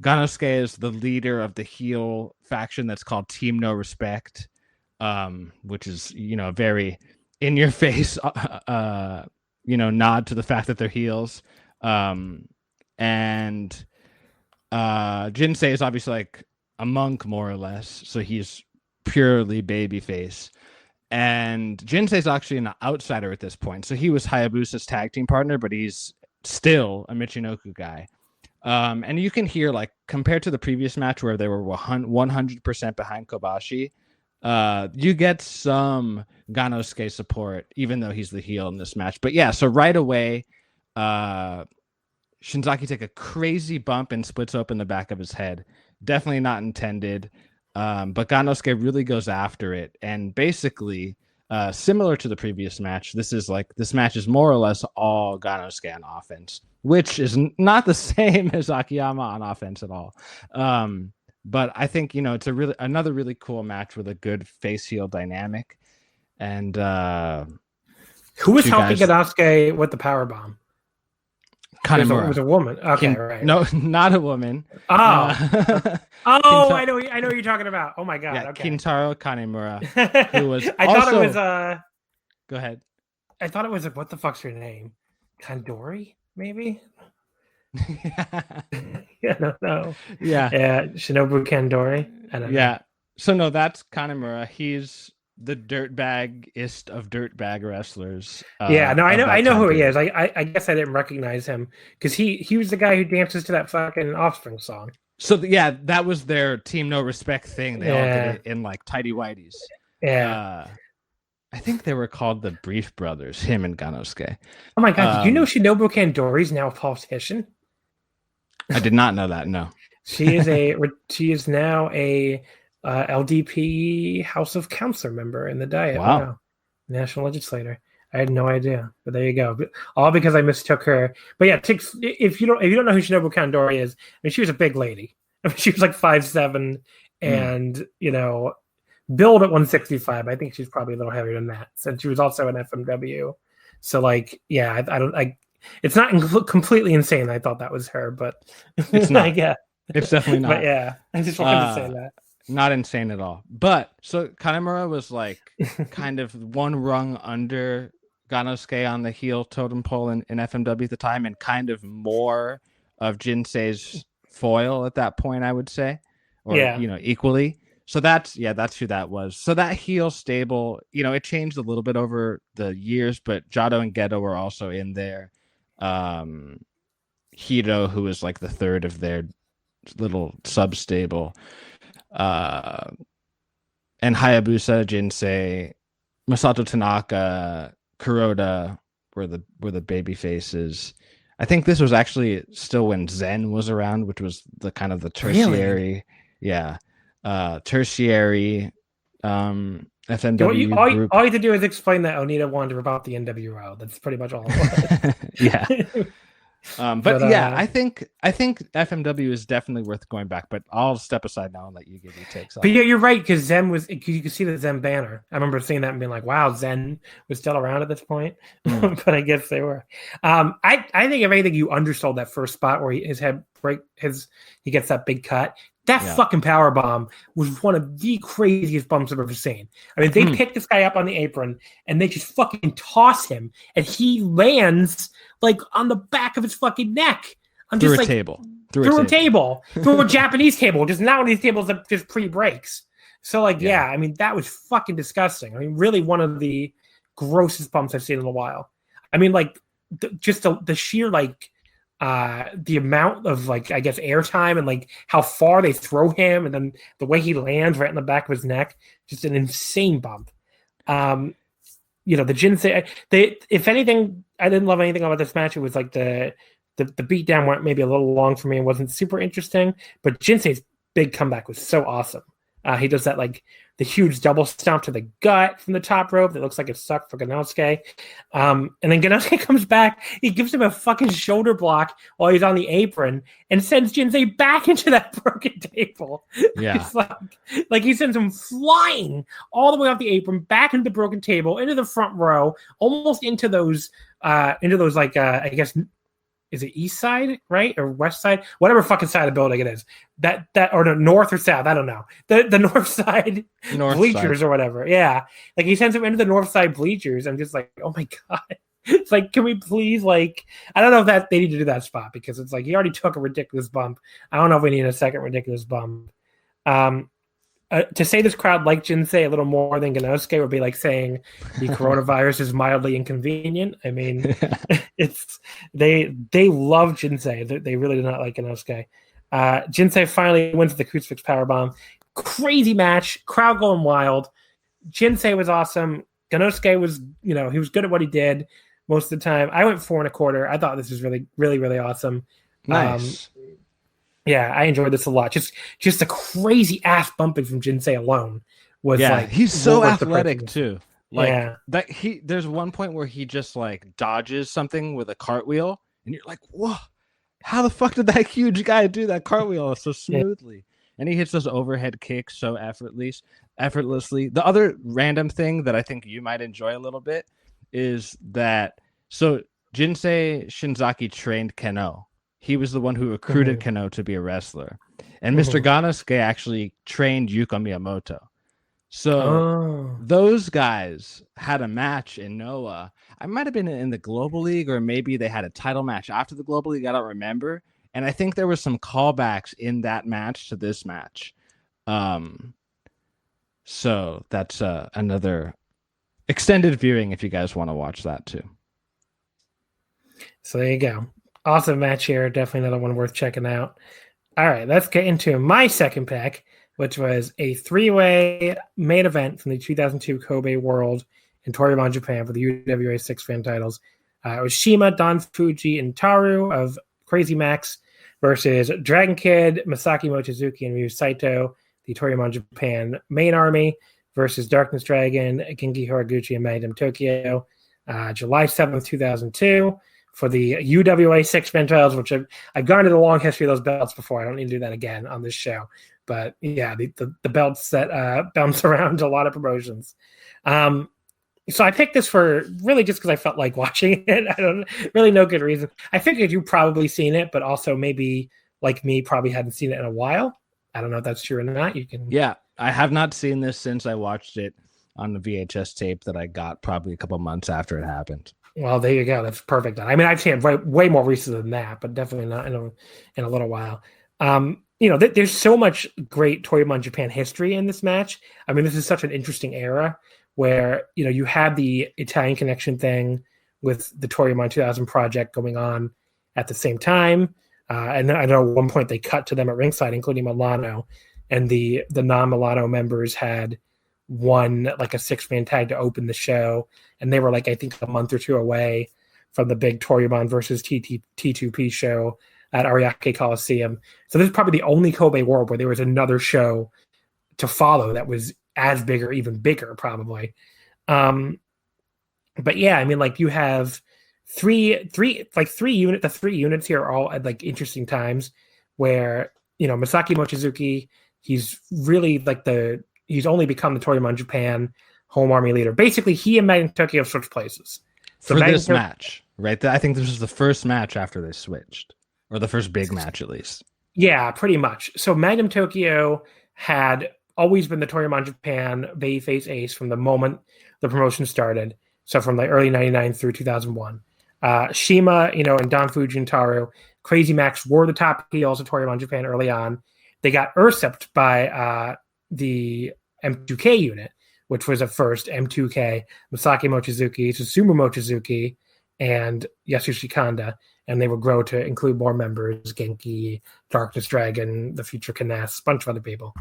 Speaker 3: Ganosuke is the leader of the heel faction that's called Team No Respect, which is a very in your face nod to the fact that they're heels, and Jinsei is obviously like a monk, more or less, so he's purely babyface. And Jinsei's actually an outsider at this point, so he was Hayabusa's tag team partner, but he's still a Michinoku guy. And you can hear, like, compared to the previous match where they were 100% behind Kobashi, you get some Ganosuke support, even though he's the heel in this match. But yeah, so right away, Shinzaki take a crazy bump and splits open the back of his head. Definitely not intended. But Ganosuke really goes after it. And basically, similar to the previous match, this match is more or less all Ganosuke on offense, which is not the same as Akiyama on offense at all. But I think, it's another really cool match with a good face heel dynamic. And
Speaker 2: who was helping Ganosuke with the power bomb?
Speaker 3: Kanemaru.
Speaker 2: It was a woman. Okay, right.
Speaker 3: No, not a woman.
Speaker 2: Oh, I know what you're talking about. Oh my god.
Speaker 3: Yeah,
Speaker 2: okay.
Speaker 3: Kintaro Kanemura, who was
Speaker 2: I thought it was
Speaker 3: Go ahead.
Speaker 2: I thought it was what the fuck's your name? Kandori, maybe? Yeah, no.
Speaker 3: Yeah.
Speaker 2: Yeah, Shinobu Kandori. I don't know.
Speaker 3: Yeah. So no, that's Kanemura. He's the dirtbagist of dirtbag wrestlers.
Speaker 2: Yeah, no,
Speaker 3: of
Speaker 2: I
Speaker 3: that
Speaker 2: know
Speaker 3: time
Speaker 2: who he
Speaker 3: period.
Speaker 2: is. I guess I didn't recognize him because he was the guy who dances to that fucking Offspring song.
Speaker 3: So yeah, that was their Team No Respect thing. They all did it in like tidy whities.
Speaker 2: Yeah.
Speaker 3: I think they were called the Brief Brothers, him and Ganosuke.
Speaker 2: Oh my god, did you know Shinobu Kandori's now a politician?
Speaker 3: I did not know that. No.
Speaker 2: She is now a LDP House of Councilor member in the Diet.
Speaker 3: Wow.
Speaker 2: National legislator. I had no idea, but there you go. All because I mistook her. But yeah, if you don't know who Shinobu Kandori is, I mean, she was a big lady. I mean, she was like 5'7", and build at 165. I think she's probably a little heavier than that. Since she was also an FMW, so like, yeah, it's not completely insane. I thought that was her, but
Speaker 3: it's not.
Speaker 2: Yeah,
Speaker 3: it's definitely not.
Speaker 2: But yeah, I just wanted to say that.
Speaker 3: Not insane at all. But so Kanemura was like kind of one rung under Ganosuke on the heel totem pole in FMW at the time, and kind of more of Jinsei's foil at that point, I would say, or equally. So that's who that was. So that heel stable, it changed a little bit over the years, but Jado and Gedo were also in there. Hiro, who was like the third of their little sub stable, and Hayabusa, Jinsei, Masato Tanaka, Kuroda were the baby faces. I think this was actually still when Zen was around, which was the kind of the tertiary, tertiary FMW
Speaker 2: all
Speaker 3: group.
Speaker 2: All you have to do is explain that Onita wanted about the NWO. That's pretty much all it was.
Speaker 3: Yeah. But I think FMW is definitely worth going back, but I'll step aside now and let you give your takes on.
Speaker 2: But yeah, you're right, because Zen was, you could see the Zen banner. I remember seeing that and being like, wow, Zen was still around at this point. But I guess they were. I think if anything, you undersold that first spot where he gets that big cut. That fucking power bomb was one of the craziest bumps I've ever seen. I mean, they pick this guy up on the apron and they just fucking toss him, and he lands like on the back of his fucking neck.
Speaker 3: Through a table.
Speaker 2: Through a table. Through a Japanese table. Just not one of these tables that just pre-breaks. So, I mean, that was fucking disgusting. I mean, really one of the grossest bumps I've seen in a while. I mean, like, just the sheer, like, the amount of, like, I guess, airtime and, like, how far they throw him, and then the way he lands right in the back of his neck, just an insane bump. The Jinsei, if anything, I didn't love anything about this match. It was like the beatdown went maybe a little long for me and wasn't super interesting, but Jinsei's big comeback was so awesome. He does that, like, the huge double stomp to the gut from the top rope that looks like it sucked for Ganosuke. And then Ganosuke comes back. He gives him a fucking shoulder block while he's on the apron and sends Jinsei back into that broken table.
Speaker 3: Yeah.
Speaker 2: It's like he sends him flying all the way off the apron, back into the broken table, into the front row, almost into those like, I guess, is it east side, right? Or west side? Whatever fucking side of the building it is. That or the north or south, I don't know. The north side bleachers or whatever. Yeah. Like, he sends him into the north side bleachers. I'm just like, oh my God. It's like, can we please, like, I don't know if that they need to do that spot, because it's like he already took a ridiculous bump. I don't know if we need a second ridiculous bump. To say this crowd liked Jinsei a little more than Ganosuke would be like saying the coronavirus is mildly inconvenient. I mean, they love Jinsei. They really do not like Ganosuke. Jinsei finally wins the crucifix powerbomb. Crazy match. Crowd going wild. Jinsei was awesome. Ganosuke was, he was good at what he did most of the time. I went 4.25. I thought this was really, really, really awesome.
Speaker 3: Nice.
Speaker 2: Yeah, I enjoyed this a lot. Just the crazy ass bumping from Jinsei alone was like,
Speaker 3: he's so athletic too. Like,
Speaker 2: that
Speaker 3: there's one point where he just like dodges something with a cartwheel, and you're like, whoa, how the fuck did that huge guy do that cartwheel so smoothly? Yeah. And he hits those overhead kicks so effortlessly. The other random thing that I think you might enjoy a little bit is that Jinsei Shinzaki trained Keno. He was the one who recruited Keno to be a wrestler. And Mr. Ganosuke actually trained Yuka Miyamoto. So those guys had a match in Noah. I might have been in the Global League, or maybe they had a title match after the Global League. I don't remember. And I think there were some callbacks in that match to this match. So that's another extended viewing if you guys want to watch that too.
Speaker 2: So there you go. Awesome match here. Definitely another one worth checking out. All right, let's get into my second pick, which was a 3-way main event from the 2002 Kobe World in Toryumon, Japan for the UWA 6-fan titles. It was Shima, Don Fuji, and Taru of Crazy Max versus Dragon Kid, Masaki Mochizuki, and Ryu Saito, the Toryumon Japan main army, versus Darkness Dragon, Genki Horiguchi, and Magnum Tokyo. July 7th, 2002. For the UWA 6-fan titles, which I've gone into the long history of those belts before. I don't need to do that again on this show. But yeah, the belts that bounce around a lot of promotions. So I picked this for really just because I felt like watching it. I don't really no good reason. I figured you've probably seen it, but also maybe like me, probably hadn't seen it in a while. I don't know if that's true or not. You can.
Speaker 3: Yeah, I have not seen this since I watched it on the VHS tape that I got probably a couple months after it happened.
Speaker 2: Well, there you go. That's perfect. I mean, I've seen it way more recent than that, but definitely not in a little while. There's so much great Toryumon Japan history in this match. I mean, this is such an interesting era where, you had the Italian Connection thing with the Toryumon 2000 project going on at the same time. And I know at one point they cut to them at ringside, including Milano, and the non-Milano members had won like a 6-man tag to open the show, and they were like I think a month or two away from the big Toryumon versus T2P show at Ariake Coliseum. So this is probably the only Kobe World where there was another show to follow that was as big or even bigger probably. But yeah, I mean, like you have three units. The 3 units here are all at like interesting times where Masaki Mochizuki, he's really like he's only become the Toryumon Japan home army leader. Basically, he and Magnum Tokyo switched places.
Speaker 3: So for this match, right? I think this was the first match after they switched, or the first big match at least.
Speaker 2: Yeah, pretty much. So Magnum Tokyo had always been the Toryumon Japan babyface ace from the moment the promotion started. So from the early 99 through 2001. Shima, and Don Fuji and Taru, Crazy Max were the top heels of Toryumon Japan early on. They got usurped by the M2K unit, which was at first M2K, Masaki Mochizuki, Susumu Mochizuki, and Yasushi Kanda, and they would grow to include more members, Genki, Darkness Dragon, the future Kness, a bunch of other people.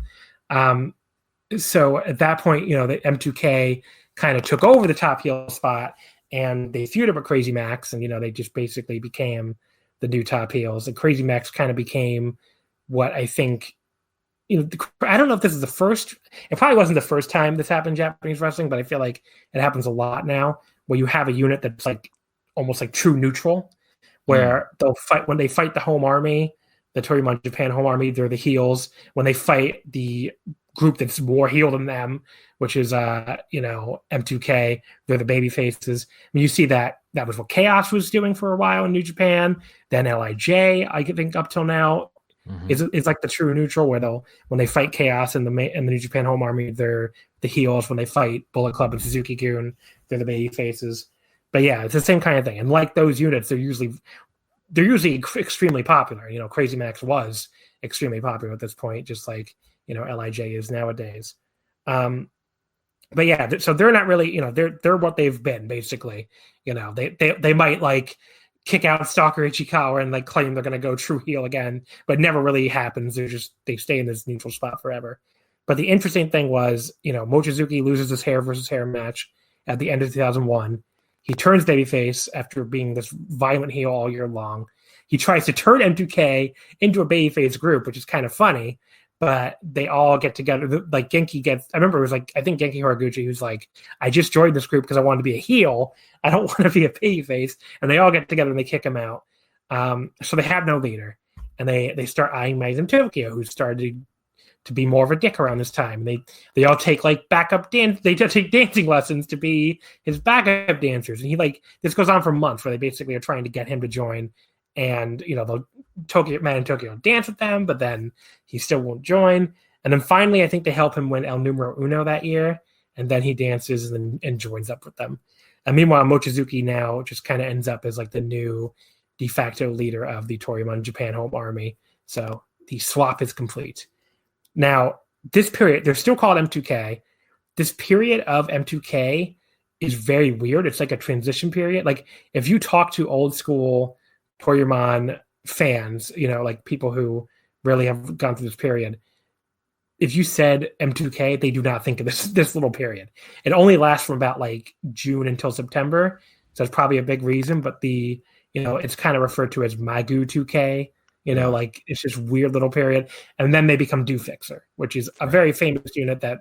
Speaker 2: So at that point, the M2K kind of took over the top heel spot, and they feuded with Crazy Max, and they just basically became the new top heels. And Crazy Max kind of became what I think. I don't know if this is the first. It probably wasn't the first time this happened in Japanese wrestling, but I feel like it happens a lot now, where you have a unit that's like almost like true neutral, where they'll fight when they fight the home army, the Toryumon Japan home army. They're the heels. When they fight the group that's more heel than them, which is M2K, they're the baby faces. I mean, you see that was what Chaos was doing for a while in New Japan. Then LIJ, I think up till now. It's like the true neutral where when they fight Chaos and the New Japan home army, they're the heels. When they fight Bullet Club and Suzuki-gun, they're the baby faces. But yeah, it's the same kind of thing. And like those units, they're usually extremely popular. Crazy Max was extremely popular at this point, just like LIJ is nowadays. But yeah, so they're not really they're what they've been basically. They might like kick out Stalker Ichikawa and like claim they're going to go true heel again, but it never really happens. They stay in this neutral spot forever. But the interesting thing was, Mochizuki loses his hair versus hair match at the end of 2001. He turns babyface after being this violent heel all year long. He tries to turn M2K into a babyface group, which is kind of funny, but they all get together. Like Genki I remember it was like, I think Genki Horiguchi, who's like, I just joined this group because I wanted to be a heel. I don't want to be a babyface. And they all get together and they kick him out. So they have no leader. And they start eyeing Magnum Tokyo, who started to be more of a dick around this time. They all take like backup dance. They just take dancing lessons to be his backup dancers. And this goes on for months where they basically are trying to get him to join. And, Magnum Tokyo dance with them, but then he still won't join. And then finally, I think they help him win El Numero Uno that year, and then he dances and joins up with them. And meanwhile, Mochizuki now just kind of ends up as like the new de facto leader of the Toryumon Japan Home Army. So the swap is complete. Now, this period, they're still called M2K. This period of M2K is very weird. It's like a transition period. Like if you talk to old school Toryumon fans, like people who really have gone through this period, if you said M2K, they do not think of this little period. It only lasts from about like June until September. So it's probably a big reason, but it's kind of referred to as Magu 2K, like it's this weird little period. And then they become Do Fixer, which is a very famous unit that,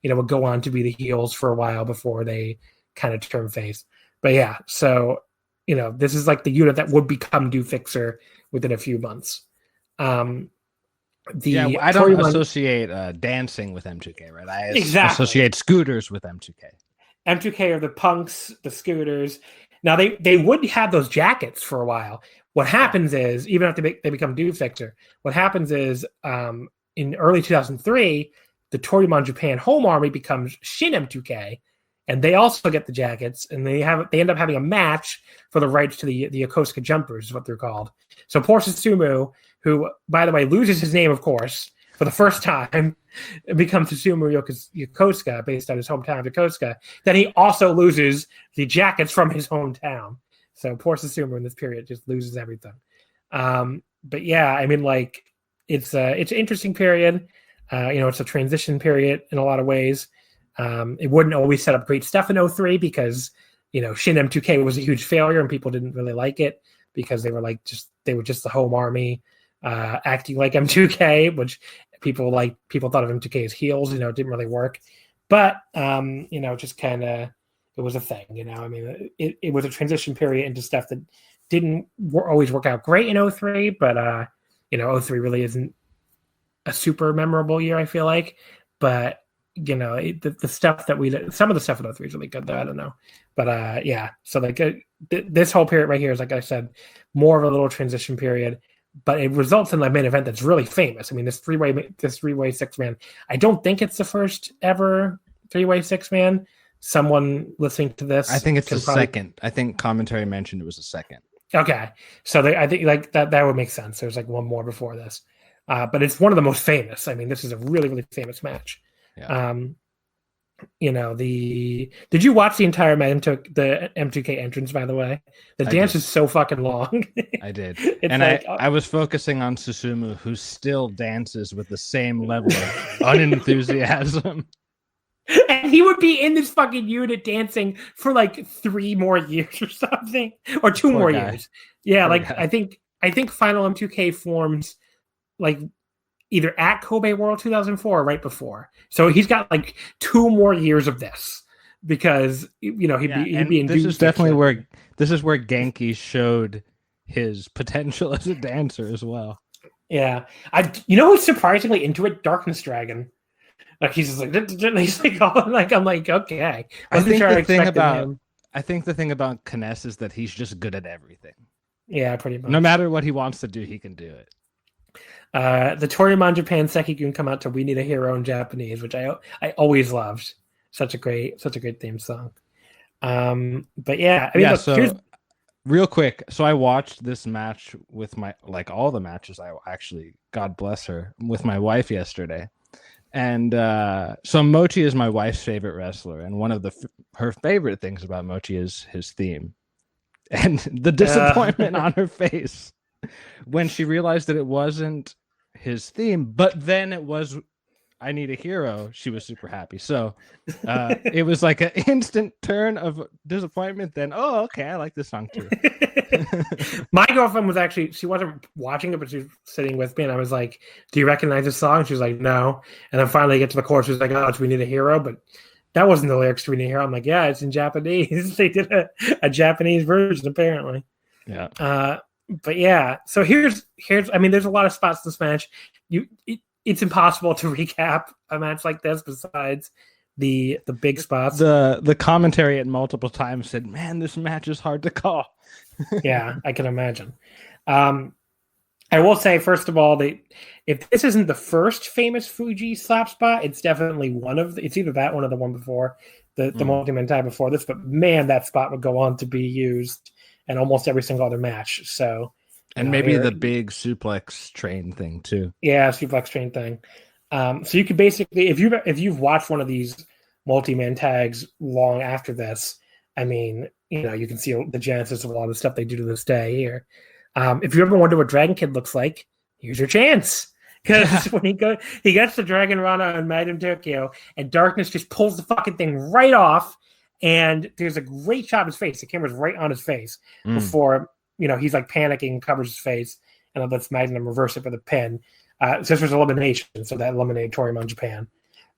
Speaker 2: would go on to be the heels for a while before they kind of turn face. But yeah, so, this is like the unit that would become Do Fixer within a few months. I don't associate
Speaker 3: dancing with M2K, right? I
Speaker 2: associate
Speaker 3: scooters with M2K.
Speaker 2: M2K are the punks, the scooters. Now they would have those jackets for a while. What happens is, even after they become Do Fixer, what happens is in early 2003, the Toryumon Japan Home Army becomes Shin M2K, and they also get the jackets, and they end up having a match for the rights to the Yokosuka Jumpers, is what they're called. So Poor Susumu, who, by the way, loses his name, of course, for the first time, becomes Susumu Yokosuka, based on his hometown of Yokosuka. Then he also loses the jackets from his hometown. So Poor Susumu in this period just loses everything. But yeah, I mean, like, it's an interesting period. It's a transition period in a lot of ways. It wouldn't always set up great stuff in 03 because, Shin M2K was a huge failure and people didn't really like it because they were just the home army acting like M2K, which people thought of M2K as heels, it didn't really work. But, just kind of, it was a thing, I mean, it was a transition period into stuff that didn't always work out great in 03, but, 03 really isn't a super memorable year, I feel like. But, the stuff that some of the stuff in 03 is really good, though. I don't know. But, yeah. So, like, this whole period right here is, like I said, more of a little transition period. But it results in a main event that's really famous. I mean, this three-way six-man. I don't think it's the first ever three-way six-man. Someone listening to this,
Speaker 3: I think it's the second. I think commentary mentioned it was the second.
Speaker 2: Okay, so I think like that would make sense. There's like one more before this, but it's one of the most famous. I mean, this is a really, really famous match.
Speaker 3: Yeah.
Speaker 2: Did you watch the entire the M2K entrance? By the way, the dance is so fucking long.
Speaker 3: I did, and like, I was focusing on Susumu, who still dances with the same level of unenthusiasm.
Speaker 2: And he would be in this fucking unit dancing for like 3 more years or something, or 2 more years. Yeah, Poor like guy. I think Final M2K forms like either at Kobe World 2004 or right before. So he's got like 2 more years of this because he'd be in.
Speaker 3: This is definitely where Genki showed his potential as a dancer as well.
Speaker 2: Yeah, who's surprisingly into it? Darkness Dragon. Like he's just like I'm like, okay.
Speaker 3: I think the thing about Kness is that he's just good at everything.
Speaker 2: Yeah, pretty much.
Speaker 3: No matter what he wants to do, he can do it.
Speaker 2: The Toryumon Japan Sekigun come out to "We Need a Hero" in Japanese, which I always loved. Such a great theme song. But yeah, I mean,
Speaker 3: so real quick. So I watched this match with all the matches. I actually, God bless her, with my wife yesterday. And so Mochi is my wife's favorite wrestler, and one of her favorite things about Mochi is his theme, and the disappointment on her face when she realized that it wasn't his theme, but then it was "I Need a Hero." She was super happy. So it was like an instant turn of disappointment. Then, oh, okay, I like this song too.
Speaker 2: My girlfriend was she wasn't watching it, but she was sitting with me, and I was like, "Do you recognize this song?" She was like, "No." And then finally, I get to the chorus. She was like, "Oh, it's We Need a Hero," but that wasn't the lyrics to We Need a Hero. I'm like, "Yeah, it's in Japanese." They did a Japanese version apparently.
Speaker 3: Yeah.
Speaker 2: But yeah, so here's. I mean, there's a lot of spots in this match. It's impossible to recap a match like this besides the big spots.
Speaker 3: The commentary at multiple times said, "Man, this match is hard to call."
Speaker 2: Yeah, I can imagine. I will say, first of all, if this isn't the first famous Fuji slap spot, it's definitely one of it's either that one or the one before, the multi-man tag before this. But man, that spot would go on to be used in almost every single other match. So,
Speaker 3: and maybe the big suplex train thing too.
Speaker 2: Yeah, suplex train thing. So you could basically, if you've watched one of these multi-man tags long after this, I mean, you can see the genesis of a lot of the stuff they do to this day here. If you ever wonder what Dragon Kid looks like, here's your chance. Because when he gets the Dragon Rana on Magnum Tokyo, and Darkness just pulls the fucking thing right off, and there's a great shot of his face. The camera's right on his face before he's like panicking, covers his face, and then lets Magnum reverse it for the pin. So this was elimination, so that eliminated Toryumon Japan,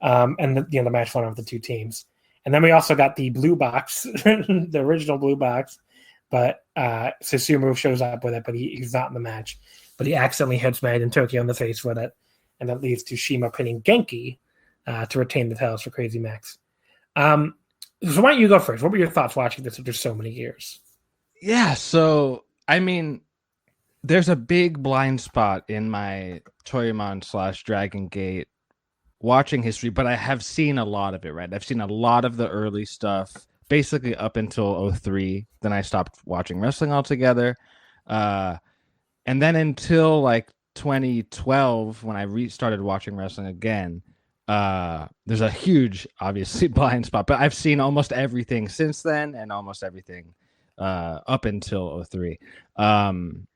Speaker 2: and the match went on with the two teams. And then we also got the blue box, the original blue box, but Susumu shows up with it, but he's not in the match. But he accidentally hits Magnum Tokyo in the face with it, and that leads to Shima pinning Genki to retain the titles for Crazy Max. So why don't you go first? What were your thoughts watching this after so many years?
Speaker 3: Yeah, so I mean, there's a big blind spot in my Toryumon / Dragon Gate watching history, but I have seen a lot of it, right? I've seen a lot of the early stuff, basically up until 2003. Then I stopped watching wrestling altogether. And then until like 2012, when I restarted watching wrestling again, there's a huge, obviously, blind spot. But I've seen almost everything since then and almost everything up until 2003. And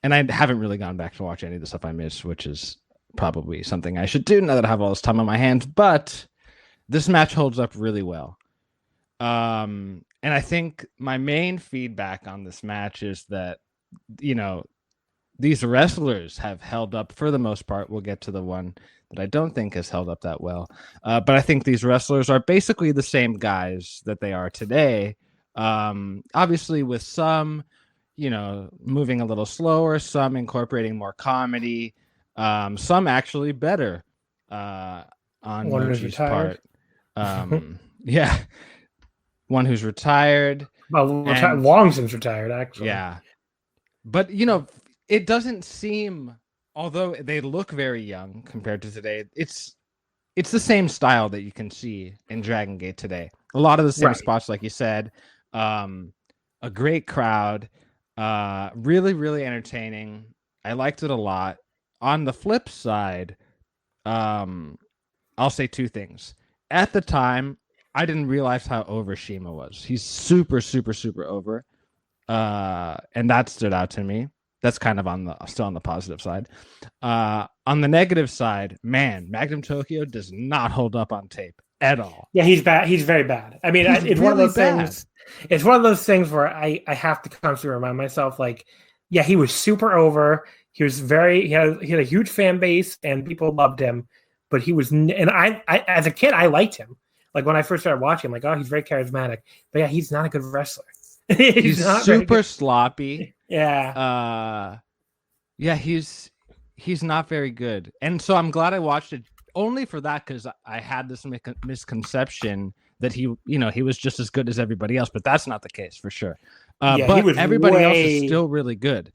Speaker 3: I haven't really gone back to watch any of the stuff I missed, which is probably something I should do now that I have all this time on my hands. But this match holds up really well. And I think my main feedback on this match is that, these wrestlers have held up for the most part. We'll get to the one that I don't think has held up that well. But I think these wrestlers are basically the same guys that they are today. Obviously with some, moving a little slower, some incorporating more comedy, some actually better on Mochi's part. Yeah. One who's retired.
Speaker 2: Well, long since retired, actually.
Speaker 3: Yeah. But, it doesn't seem, although they look very young compared to today, it's the same style that you can see in Dragon Gate today. A lot of the same spots, like you said. A great crowd. Really, really entertaining. I liked it a lot. On the flip side, I'll say two things. At the time, I didn't realize how over Shima was. He's super, super, super over. And that stood out to me. That's kind of still on the positive side. On the negative side, man, Magnum Tokyo does not hold up on tape at all.
Speaker 2: Yeah, he's bad. He's very bad. I mean, it's really one of those things. It's one of those things where I have to constantly remind myself, like, yeah, he was super over. He was he had a huge fan base and people loved him, but he was, and I as a kid, I liked him. Like when I first started watching, I'm like, oh, he's very charismatic. But yeah, he's not a good wrestler.
Speaker 3: he's not super sloppy.
Speaker 2: Yeah.
Speaker 3: Yeah, he's not very good. And so I'm glad I watched it only for that, because I had this misconception that he was just as good as everybody else, but that's not the case for sure. But everybody else is still really good.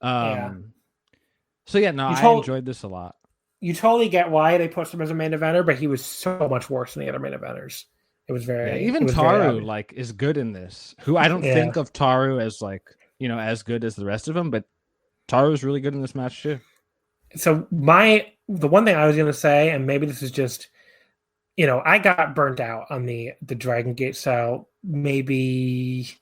Speaker 3: So yeah, no, I enjoyed this a lot.
Speaker 2: You totally get why they pushed him as a main eventer, but he was so much worse than the other main eventers. It was very
Speaker 3: even Taru is good in this. Who I don't think of Taru as as good as the rest of them, but Taru is really good in this match too.
Speaker 2: So the one thing I was going to say, and maybe this is just, I got burnt out on the Dragon Gate style maybe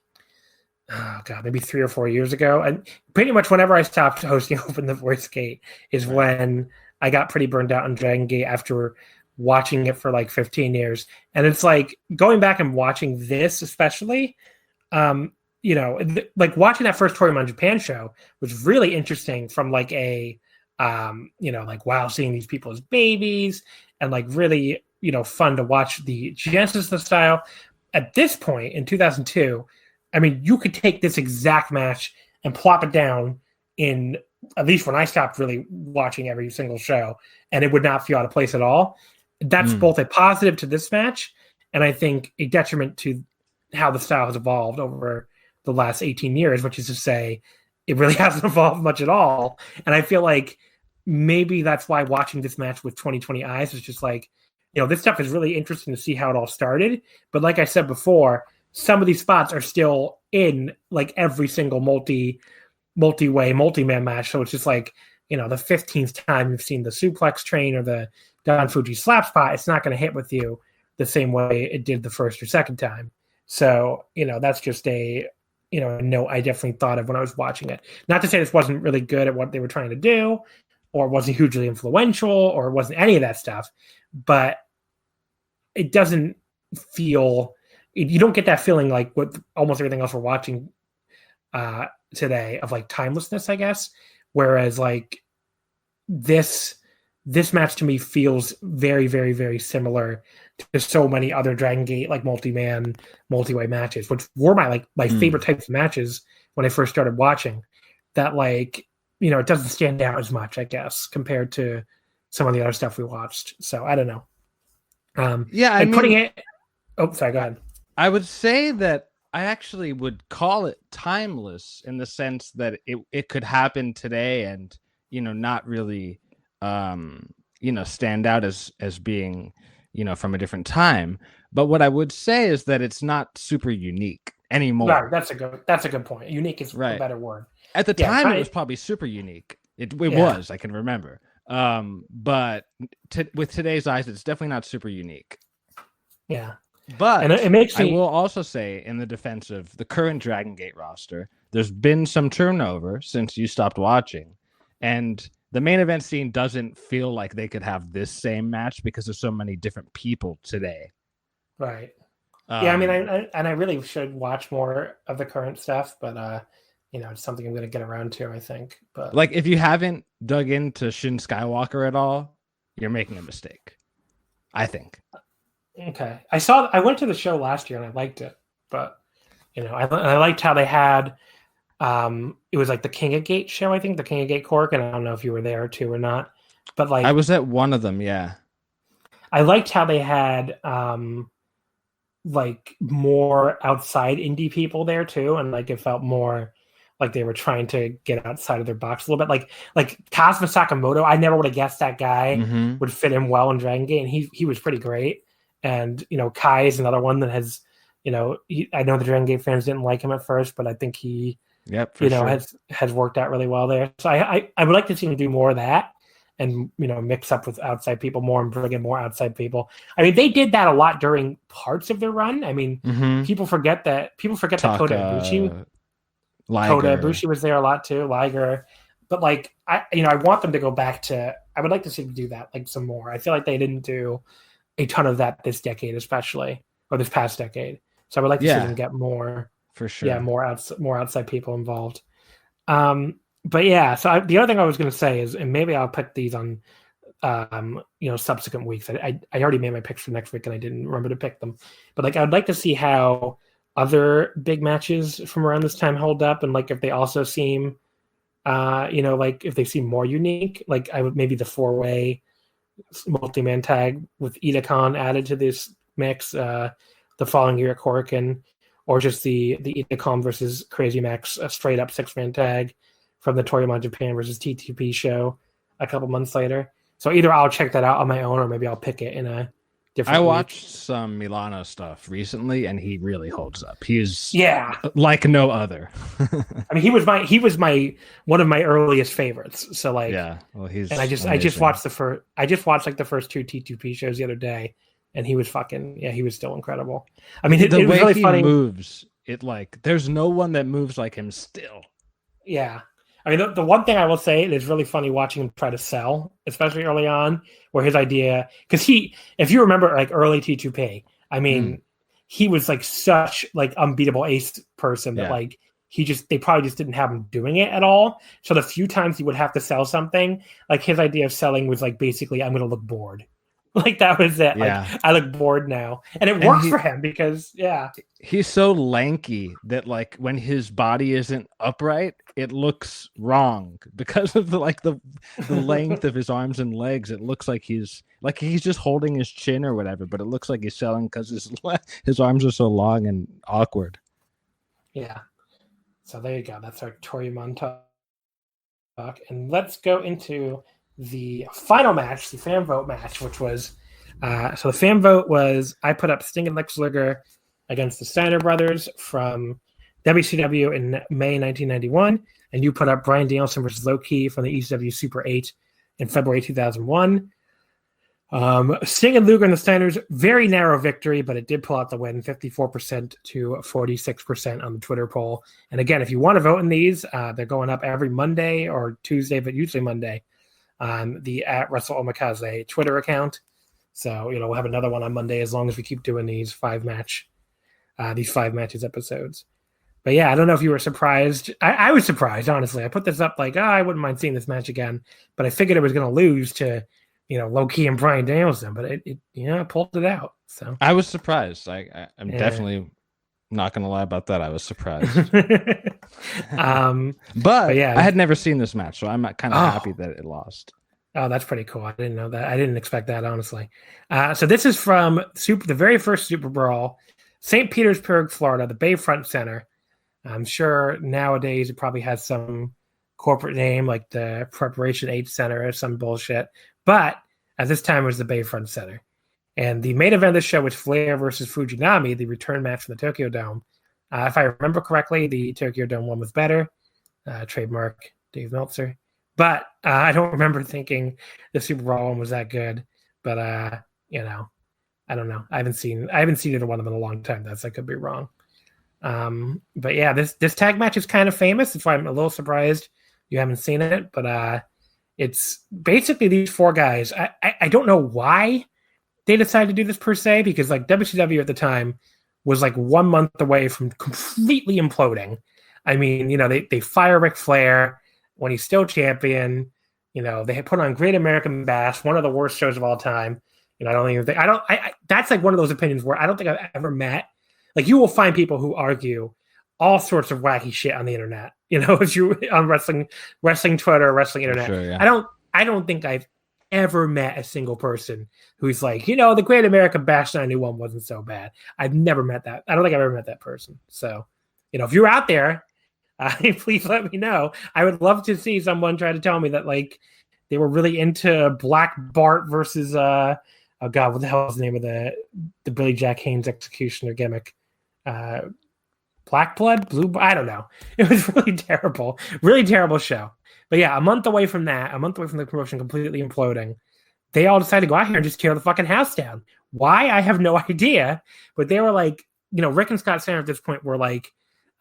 Speaker 2: 3 or 4 years ago. And pretty much whenever I stopped hosting Open the Voice Gate is when I got pretty burned out on Dragon Gate after watching it for like 15 years. And it's like going back and watching this, especially, like watching that first Toryumon Japan show was really interesting from like a, like, wow, seeing these people as babies and like really, fun to watch the genesis of the style. At this point in 2002, I mean, you could take this exact match and plop it down in, at least when I stopped really watching every single show, and it would not feel out of place at all. That's both a positive to this match and I think a detriment to how the style has evolved over the last 18 years, which is to say, it really hasn't evolved much at all. And I feel like maybe that's why watching this match with 2020 eyes is just like, this stuff is really interesting to see how it all started. But like I said before, some of these spots are still in like every single multi-way, multi-man match. So it's just like, the 15th time you've seen the suplex train or the Don Fuji slap spot, it's not going to hit with you the same way it did the first or second time. So, that's just a note I definitely thought of when I was watching it. Not to say this wasn't really good at what they were trying to do, or wasn't hugely influential, or wasn't any of that stuff, but it doesn't feel, you don't get that feeling like with almost everything else we're watching today of like timelessness, I guess. Whereas like this match to me feels very, very, very similar to so many other Dragon Gate like multi-man, multi-way matches, which were my favorite types of matches when I first started watching. That like, it doesn't stand out as much, I guess, compared to some of the other stuff we watched. So I don't know. Putting it. Oh, sorry. Go ahead.
Speaker 3: I would say that I actually would call it timeless in the sense that it could happen today and not really stand out as being from a different time. But what I would say is that it's not super unique anymore.
Speaker 2: Right, that's a good point. Unique is a better word.
Speaker 3: At the time, it was probably super unique. It was, I can remember. But with today's eyes, it's definitely not super unique.
Speaker 2: Yeah.
Speaker 3: But
Speaker 2: and it makes me...
Speaker 3: I will also say, in the defense of the current Dragon Gate roster, there's been some turnover since you stopped watching. And the main event scene doesn't feel like they could have this same match because there's so many different people today.
Speaker 2: Right. I mean, I really should watch more of the current stuff, but it's something I'm going to get around to, I think. But
Speaker 3: like, if you haven't dug into Shin Skywalker at all, you're making a mistake, I think.
Speaker 2: Okay. I went to the show last year and I liked it, but I liked how they had it was like the King of Gate show, I think, the King of Gate Cork, and I don't know if you were there too or not, but like
Speaker 3: I was at one of them, yeah.
Speaker 2: I liked how they had like more outside indie people there too, and like it felt more like they were trying to get outside of their box a little bit. Like Kazuma Sakamoto, I never would have guessed that guy would fit in well in Dragon Gate, and he was pretty great. And Kai is another one that has, I know the Dragon Gate fans didn't like him at first, but I think he, sure, has worked out really well there. So I would like to see him do more of that, and mix up with outside people more and bring in more outside people. I mean, they did that a lot during parts of their run. I mean, people forget that Kota Ibushi was there a lot too, Liger. But like I want them to go back to. I would like to see them do that like some more. I feel like they didn't do a ton of that this decade, especially, or this past decade. So I would like to see them get more,
Speaker 3: for sure.
Speaker 2: Yeah, more outside people involved. But yeah, so the other thing I was going to say is, and maybe I'll put these on, subsequent weeks. I already made my picks for next week and I didn't remember to pick them. But like, I'd like to see how other big matches from around this time hold up, and like if they also seem, like if they seem more unique. Like I would maybe the 4-way multi-man tag with Itakon added to this mix, the following year at Korakuen, or just the Itakon versus Crazy Max, a straight up 6-man tag from the Toryumon Japan versus TTP show a couple months later. So either I'll check that out on my own, or maybe I'll pick it in a different week.
Speaker 3: Watched some Milano stuff recently, and he really holds up. He's like no other. I
Speaker 2: mean, he was my one of my earliest favorites. So like,
Speaker 3: he's,
Speaker 2: and I just watched the first 2 T2P shows the other day, and he was he was still incredible. I mean,
Speaker 3: the
Speaker 2: it was
Speaker 3: way
Speaker 2: really
Speaker 3: he
Speaker 2: funny.
Speaker 3: Moves, it like there's no one that moves like him still.
Speaker 2: Yeah. I mean, the one thing I will say, it is really funny watching him try to sell, especially early on, where his idea, because if you remember like early T2P, I mean, he was like such like unbeatable ace person that like they probably just didn't have him doing it at all. So the few times he would have to sell something, like his idea of selling was like basically, I'm going to look bored. Like that was it.
Speaker 3: Yeah.
Speaker 2: Like I look bored now, and it works for him because
Speaker 3: he's so lanky that like when his body isn't upright, it looks wrong because of the length of his arms and legs. It looks like he's just holding his chin or whatever, but it looks like he's selling because his arms are so long and awkward.
Speaker 2: Yeah. So there you go. That's our Toryumon talk. And let's go into the final match, the fan vote match, which was so the fan vote was I put up Sting and Lex Luger against the Steiner brothers from WCW in May 1991, and you put up Bryan Danielson versus Low Ki from the ECW Super 8 in February 2001. Sting and Luger and the Steiners, very narrow victory, but it did pull out the win, 54% to 46% on the Twitter poll. And again, if you want to vote in these, they're going up every Monday or Tuesday, but usually Monday on the @WrestleOmakase Twitter account. So, we'll have another one on Monday as long as we keep doing these five matches episodes. But yeah, I don't know if you were surprised. I was surprised, honestly. I put this up like, I wouldn't mind seeing this match again, but I figured it was going to lose to Low Ki and Bryan Danielson, but it pulled it out. So
Speaker 3: I was surprised. I'm definitely not going to lie about that. I was surprised. But yeah, I had never seen this match, so I'm kind of happy that it lost.
Speaker 2: Oh, that's pretty cool. I didn't know that. I didn't expect that, honestly. So this is from the very first Super Brawl, St. Petersburg, Florida, the Bayfront Center. I'm sure nowadays it probably has some corporate name like the Preparation 8 Center or some bullshit. But at this time, it was the Bayfront Center. And the main event of the show was Flair versus Fujinami, the return match from the Tokyo Dome. If I remember correctly, the Tokyo Dome one was better. Trademark Dave Meltzer. But I don't remember thinking the Super Brawl one was that good. But, I don't know. I haven't seen either one of them in a long time. I could be wrong. But yeah, this tag match is kind of famous. That's why I'm a little surprised you haven't seen it. But it's basically these four guys. I don't know why they decided to do this per se, because like WCW at the time was like 1 month away from completely imploding. I mean, they fire Ric Flair when he's still champion. They put on Great American Bash, one of the worst shows of all time. That's like one of those opinions where I don't think I've ever met. Like, you will find people who argue all sorts of wacky shit on the internet. If you're on wrestling Twitter, wrestling internet.
Speaker 3: Sure, yeah.
Speaker 2: I don't think I've ever met a single person who's like, the Great American Bash 91 wasn't so bad. I've never met that. I don't think I've ever met that person. So, if you're out there, please let me know. I would love to see someone try to tell me that like they were really into Black Bart versus oh god, what the hell is the name of the Billy Jack Haynes executioner gimmick? Black Blood, Blue. I don't know. It was really terrible show. But yeah, a month away from the promotion completely imploding, they all decided to go out here and just tear the fucking house down. Why? I have no idea. But they were like, Rick and Scott Steiner at this point were like,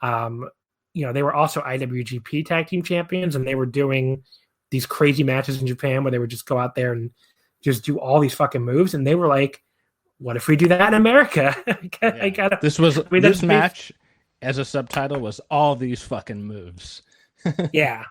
Speaker 2: they were also IWGP Tag Team Champions, and they were doing these crazy matches in Japan where they would just go out there and just do all these fucking moves. And they were like, what if we do that in America?
Speaker 3: This match as a subtitle was all these fucking moves.
Speaker 2: Yeah.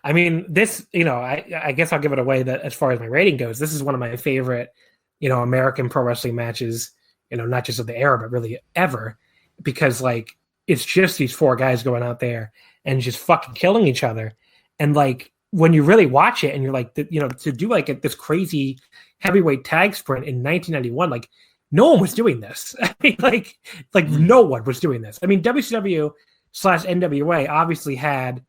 Speaker 2: I mean, this, I guess I'll give it away that as far as my rating goes, this is one of my favorite, American pro wrestling matches, not just of the era, but really ever, because like, it's just these four guys going out there and just fucking killing each other. And like, when you really watch it and you're like, to do like this crazy heavyweight tag sprint in 1991, like no one was doing this. I mean, like no one was doing this. I mean, WCW/NWA obviously had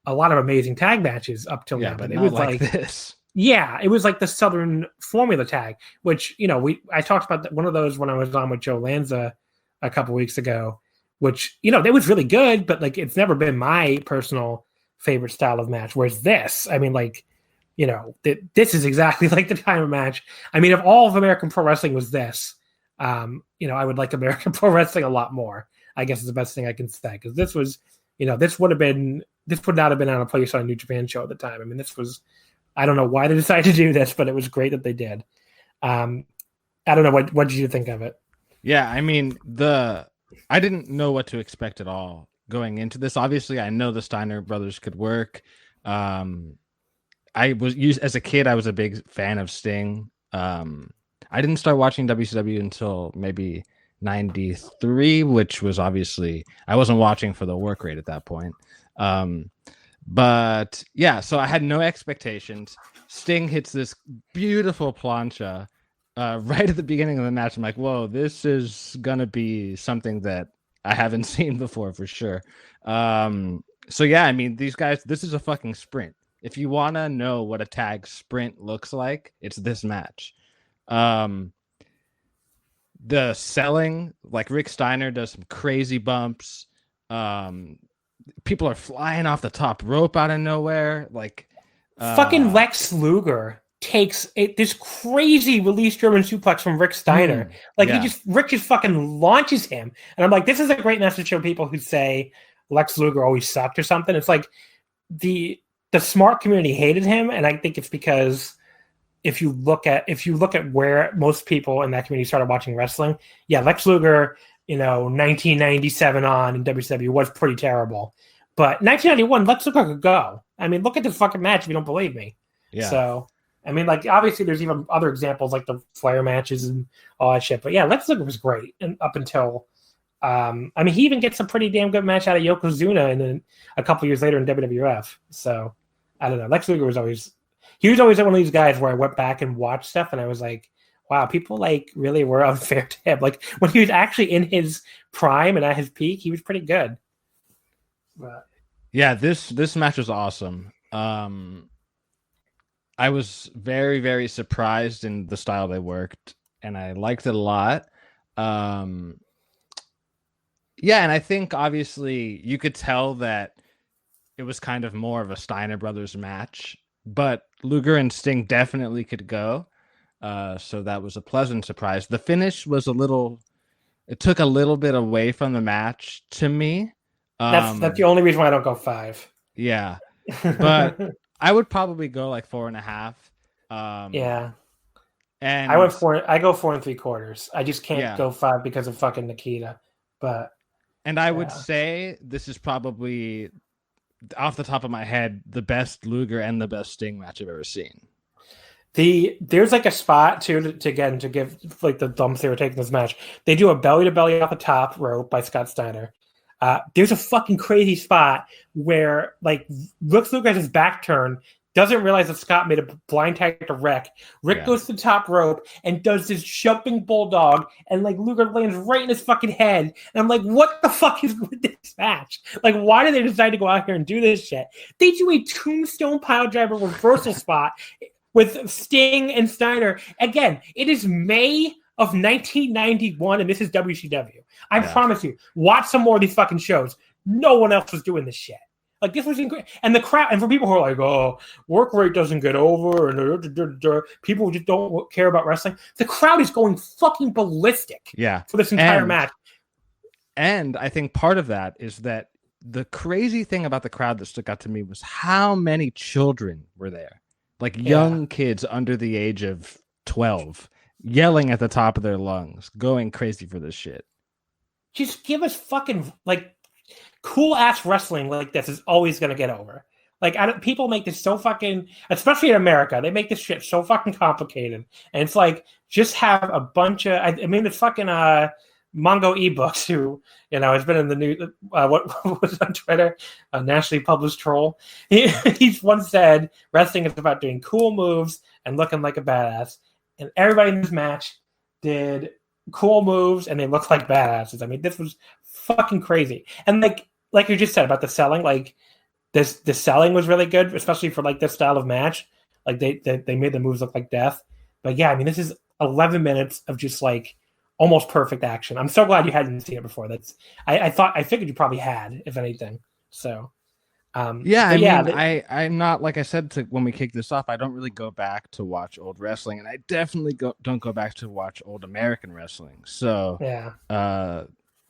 Speaker 2: a lot of amazing tag matches up till now,
Speaker 3: but it was like this.
Speaker 2: Yeah, it was like the Southern Formula tag, which, I talked about one of those when I was on with Joe Lanza a couple weeks ago, which, it was really good, but like, it's never been my personal favorite style of match. Whereas this, I mean, like, this is exactly like the kind of match. I mean, if all of American pro wrestling was this, I would like American pro wrestling a lot more, I guess is the best thing I can say. Because this was, this would not have been on a Place on New Japan show at the time. I mean, I don't know why they decided to do this, but it was great that they did. I don't know. What did you think of it?
Speaker 3: Yeah, I mean, I didn't know what to expect at all going into this. Obviously, I know the Steiner brothers could work. As a kid, I was a big fan of Sting. I didn't start watching WCW until maybe 93, which was obviously, I wasn't watching for the work rate at that point. But yeah, so I had no expectations. Sting hits this beautiful plancha right at the beginning of the match. I'm like, whoa, this is gonna be something that I haven't seen before for sure. So yeah, I mean, these guys, this is a fucking sprint. If you want to know what a tag sprint looks like, it's this match. The selling, like Rick Steiner does some crazy bumps. People are flying off the top rope out of nowhere. Like
Speaker 2: fucking Lex Luger takes this crazy release German suplex from Rick Steiner. Rick just fucking launches him. And I'm like, this is a great message to people who say Lex Luger always sucked or something. It's like the smart community hated him, and I think it's because if you look at where most people in that community started watching wrestling, Lex Luger, 1997 on in WCW was pretty terrible. But 1991, Lex Luger could go. I mean, look at the fucking match if you don't believe me. Yeah. So, I mean, like, obviously there's even other examples like the Flair matches and all that shit. But yeah, Lex Luger was great. And up until, he even gets a pretty damn good match out of Yokozuna and then a couple years later in WWF. So, I don't know. Lex Luger was always one of these guys where I went back and watched stuff and I was like, wow, people like really were unfair to him. Like when he was actually in his prime and at his peak, he was pretty good. But
Speaker 3: yeah, this match was awesome. I was very, very surprised in the style they worked, and I liked it a lot. And I think obviously you could tell that it was kind of more of a Steiner Brothers match, but Luger and Sting definitely could go. So that was a pleasant surprise. The finish was it took a little bit away from the match to me.
Speaker 2: That's the only reason why I don't go 5.
Speaker 3: Yeah. But I would probably go like 4.5. And
Speaker 2: I go 4 3/4. I just can't go 5 because of fucking Nikita.
Speaker 3: And I would say this is probably, off the top of my head, the best Luger and the best Sting match I've ever seen.
Speaker 2: There's like a spot to give like the dumps they were taking this match. They do a belly to belly off the top rope by Scott Steiner. There's a fucking crazy spot where like Lex Luger has his back turned, doesn't realize that Scott made a blind tag to Rick. Rick goes to the top rope and does this jumping bulldog, and like Luger lands right in his fucking head. And I'm like, what the fuck is with this match? Like, why did they decide to go out here and do this shit? They do a tombstone pile driver reversal spot with Sting and Steiner. Again, it is May of 1991, and this is WCW. I promise you, watch some more of these fucking shows. No one else was doing this shit. Like, this was incredible. And the crowd, and for people who are like, oh, work rate doesn't get over, and people just don't care about wrestling, the crowd is going fucking ballistic for this entire match.
Speaker 3: And I think part of that is that the crazy thing about the crowd that stuck out to me was how many children were there. Like young kids under the age of 12 yelling at the top of their lungs, going crazy for this shit.
Speaker 2: Just give us fucking like cool ass wrestling like this is always going to get over. Like, people make this so fucking, especially in America, they make this shit so fucking complicated. And it's like, just have a bunch of, I mean, the fucking Mongo eBooks, who, has been in the news, what was on Twitter, a nationally published troll. He's once said, wrestling is about doing cool moves and looking like a badass. And everybody in this match did cool moves and they looked like badasses. I mean, this was fucking crazy. And like you just said about the selling, like the selling was really good, especially for like this style of match. Like they made the moves look like death. But yeah, I mean, this is 11 minutes of just like almost perfect action. I'm so glad you hadn't seen it before. I figured you probably had, if anything. So
Speaker 3: I'm not, like I said when we kicked this off, I don't really go back to watch old wrestling, and I definitely don't go back to watch old American wrestling. So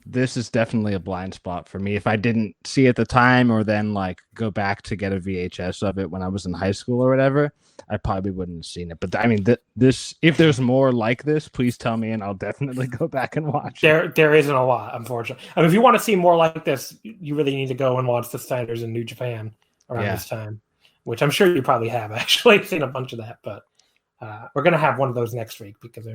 Speaker 3: this is definitely a blind spot for me. If I didn't see it at the time, or then like go back to get a VHS of it when I was in high school or whatever, I probably wouldn't have seen it. But I mean, this, if there's more like this, please tell me, and I'll definitely go back and watch it.
Speaker 2: There isn't a lot, unfortunately. I mean, if you want to see more like this, you really need to go and watch the Steiners in New Japan around this time, which I'm sure you probably have actually seen a bunch of that. But we're gonna have one of those next week, because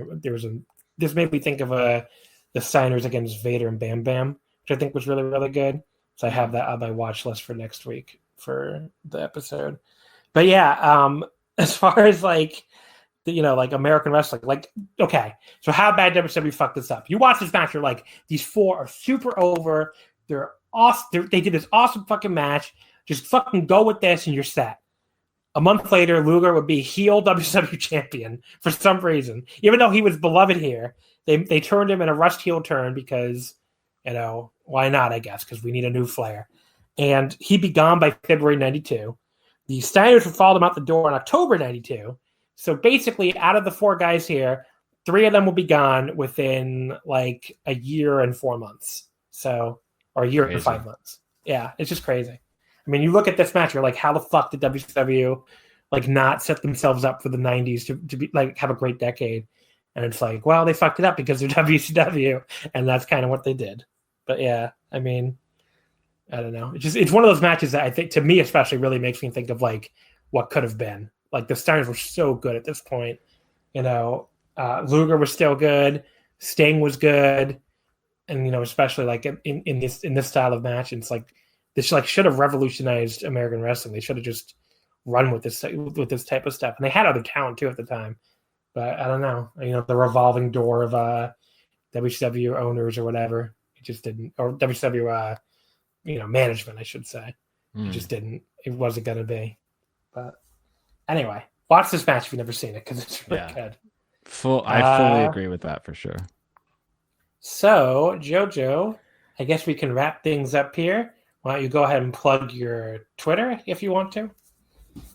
Speaker 2: this made me think of the Steiners against Vader and Bam Bam, which I think was really, really good. So I have that on my watch list for next week for the episode. But yeah, as far as like American wrestling, like, okay, so how bad WCW fucked this up? You watch this match, you're like, these four are super over. They're awesome. They did this awesome fucking match. Just fucking go with this and you're set. A month later, Luger would be heel WCW champion for some reason. Even though he was beloved here, they turned him in a rushed heel turn because, why not, I guess, because we need a new Flair. And he'd be gone by February 92. The Steiners would follow him out the door in October 92. So basically, out of the 4 guys here, 3 of them will be gone within like a year and 4 months. So, or a year and 5 months. Yeah, it's just crazy. I mean, you look at this match, you're like, how the fuck did WCW like not set themselves up for the 90s to be like have a great decade? And it's like, well, they fucked it up because they're WCW, and that's kind of what they did. But yeah, I mean, I don't know. It's one of those matches that I think, to me especially, really makes me think of like what could have been. Like the Steiners were so good at this point. Luger was still good, Sting was good, and especially like in this style of match, it's like this like should have revolutionized American wrestling. They should have just run with this type of stuff, and they had other talent too at the time. But I don't know, the revolving door of WCW owners or whatever, it just didn't, or WCW management, I should say. It just didn't. It wasn't going to be. But anyway, watch this match if you've never seen it because it's really good.
Speaker 3: I fully agree with that for sure.
Speaker 2: So, JoJo, I guess we can wrap things up here. Why don't you go ahead and plug your Twitter if you want to?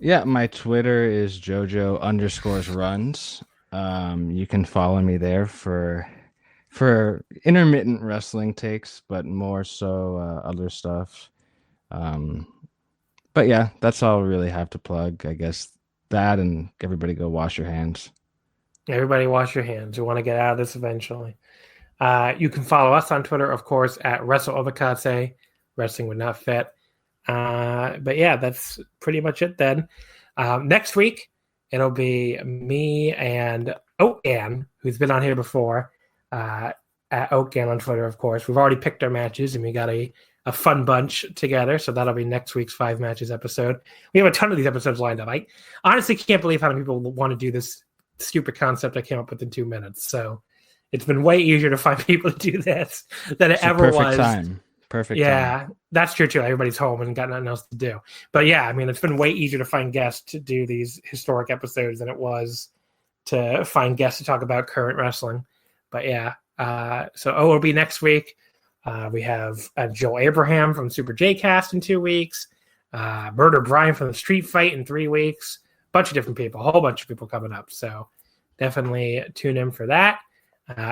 Speaker 3: Yeah, my Twitter is JoJo_runs. You can follow me there for intermittent wrestling takes, but more so other stuff. But yeah, that's all I really have to plug. I guess that, and everybody go wash your hands.
Speaker 2: Everybody wash your hands. We want to get out of this eventually. You can follow us on Twitter, of course, at Omakase. Wrestling would not fit. But yeah, that's pretty much it then. Next week, it'll be me and Oakgan, who's been on here before, at Oakgan on Twitter, of course. We've already picked our matches, and we got a fun bunch together, so that'll be next week's 5 matches episode. We have a ton of these episodes lined up. I honestly can't believe how many people want to do this stupid concept I came up with in 2 minutes. So it's been way easier to find people to do this than it ever was.
Speaker 3: Perfect
Speaker 2: time. That's true too. Everybody's home and got nothing else to do. But yeah, I mean, it's been way easier to find guests to do these historic episodes than it was to find guests to talk about current wrestling. But yeah, so it'll be next week. We have Joel Abraham from Super J-Cast in 2 weeks. Murder Brian from the Street Fight in 3 weeks. Bunch of different people, a whole bunch of people coming up. So definitely tune in for that.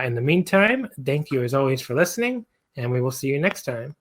Speaker 2: In the meantime, thank you as always for listening, and we will see you next time.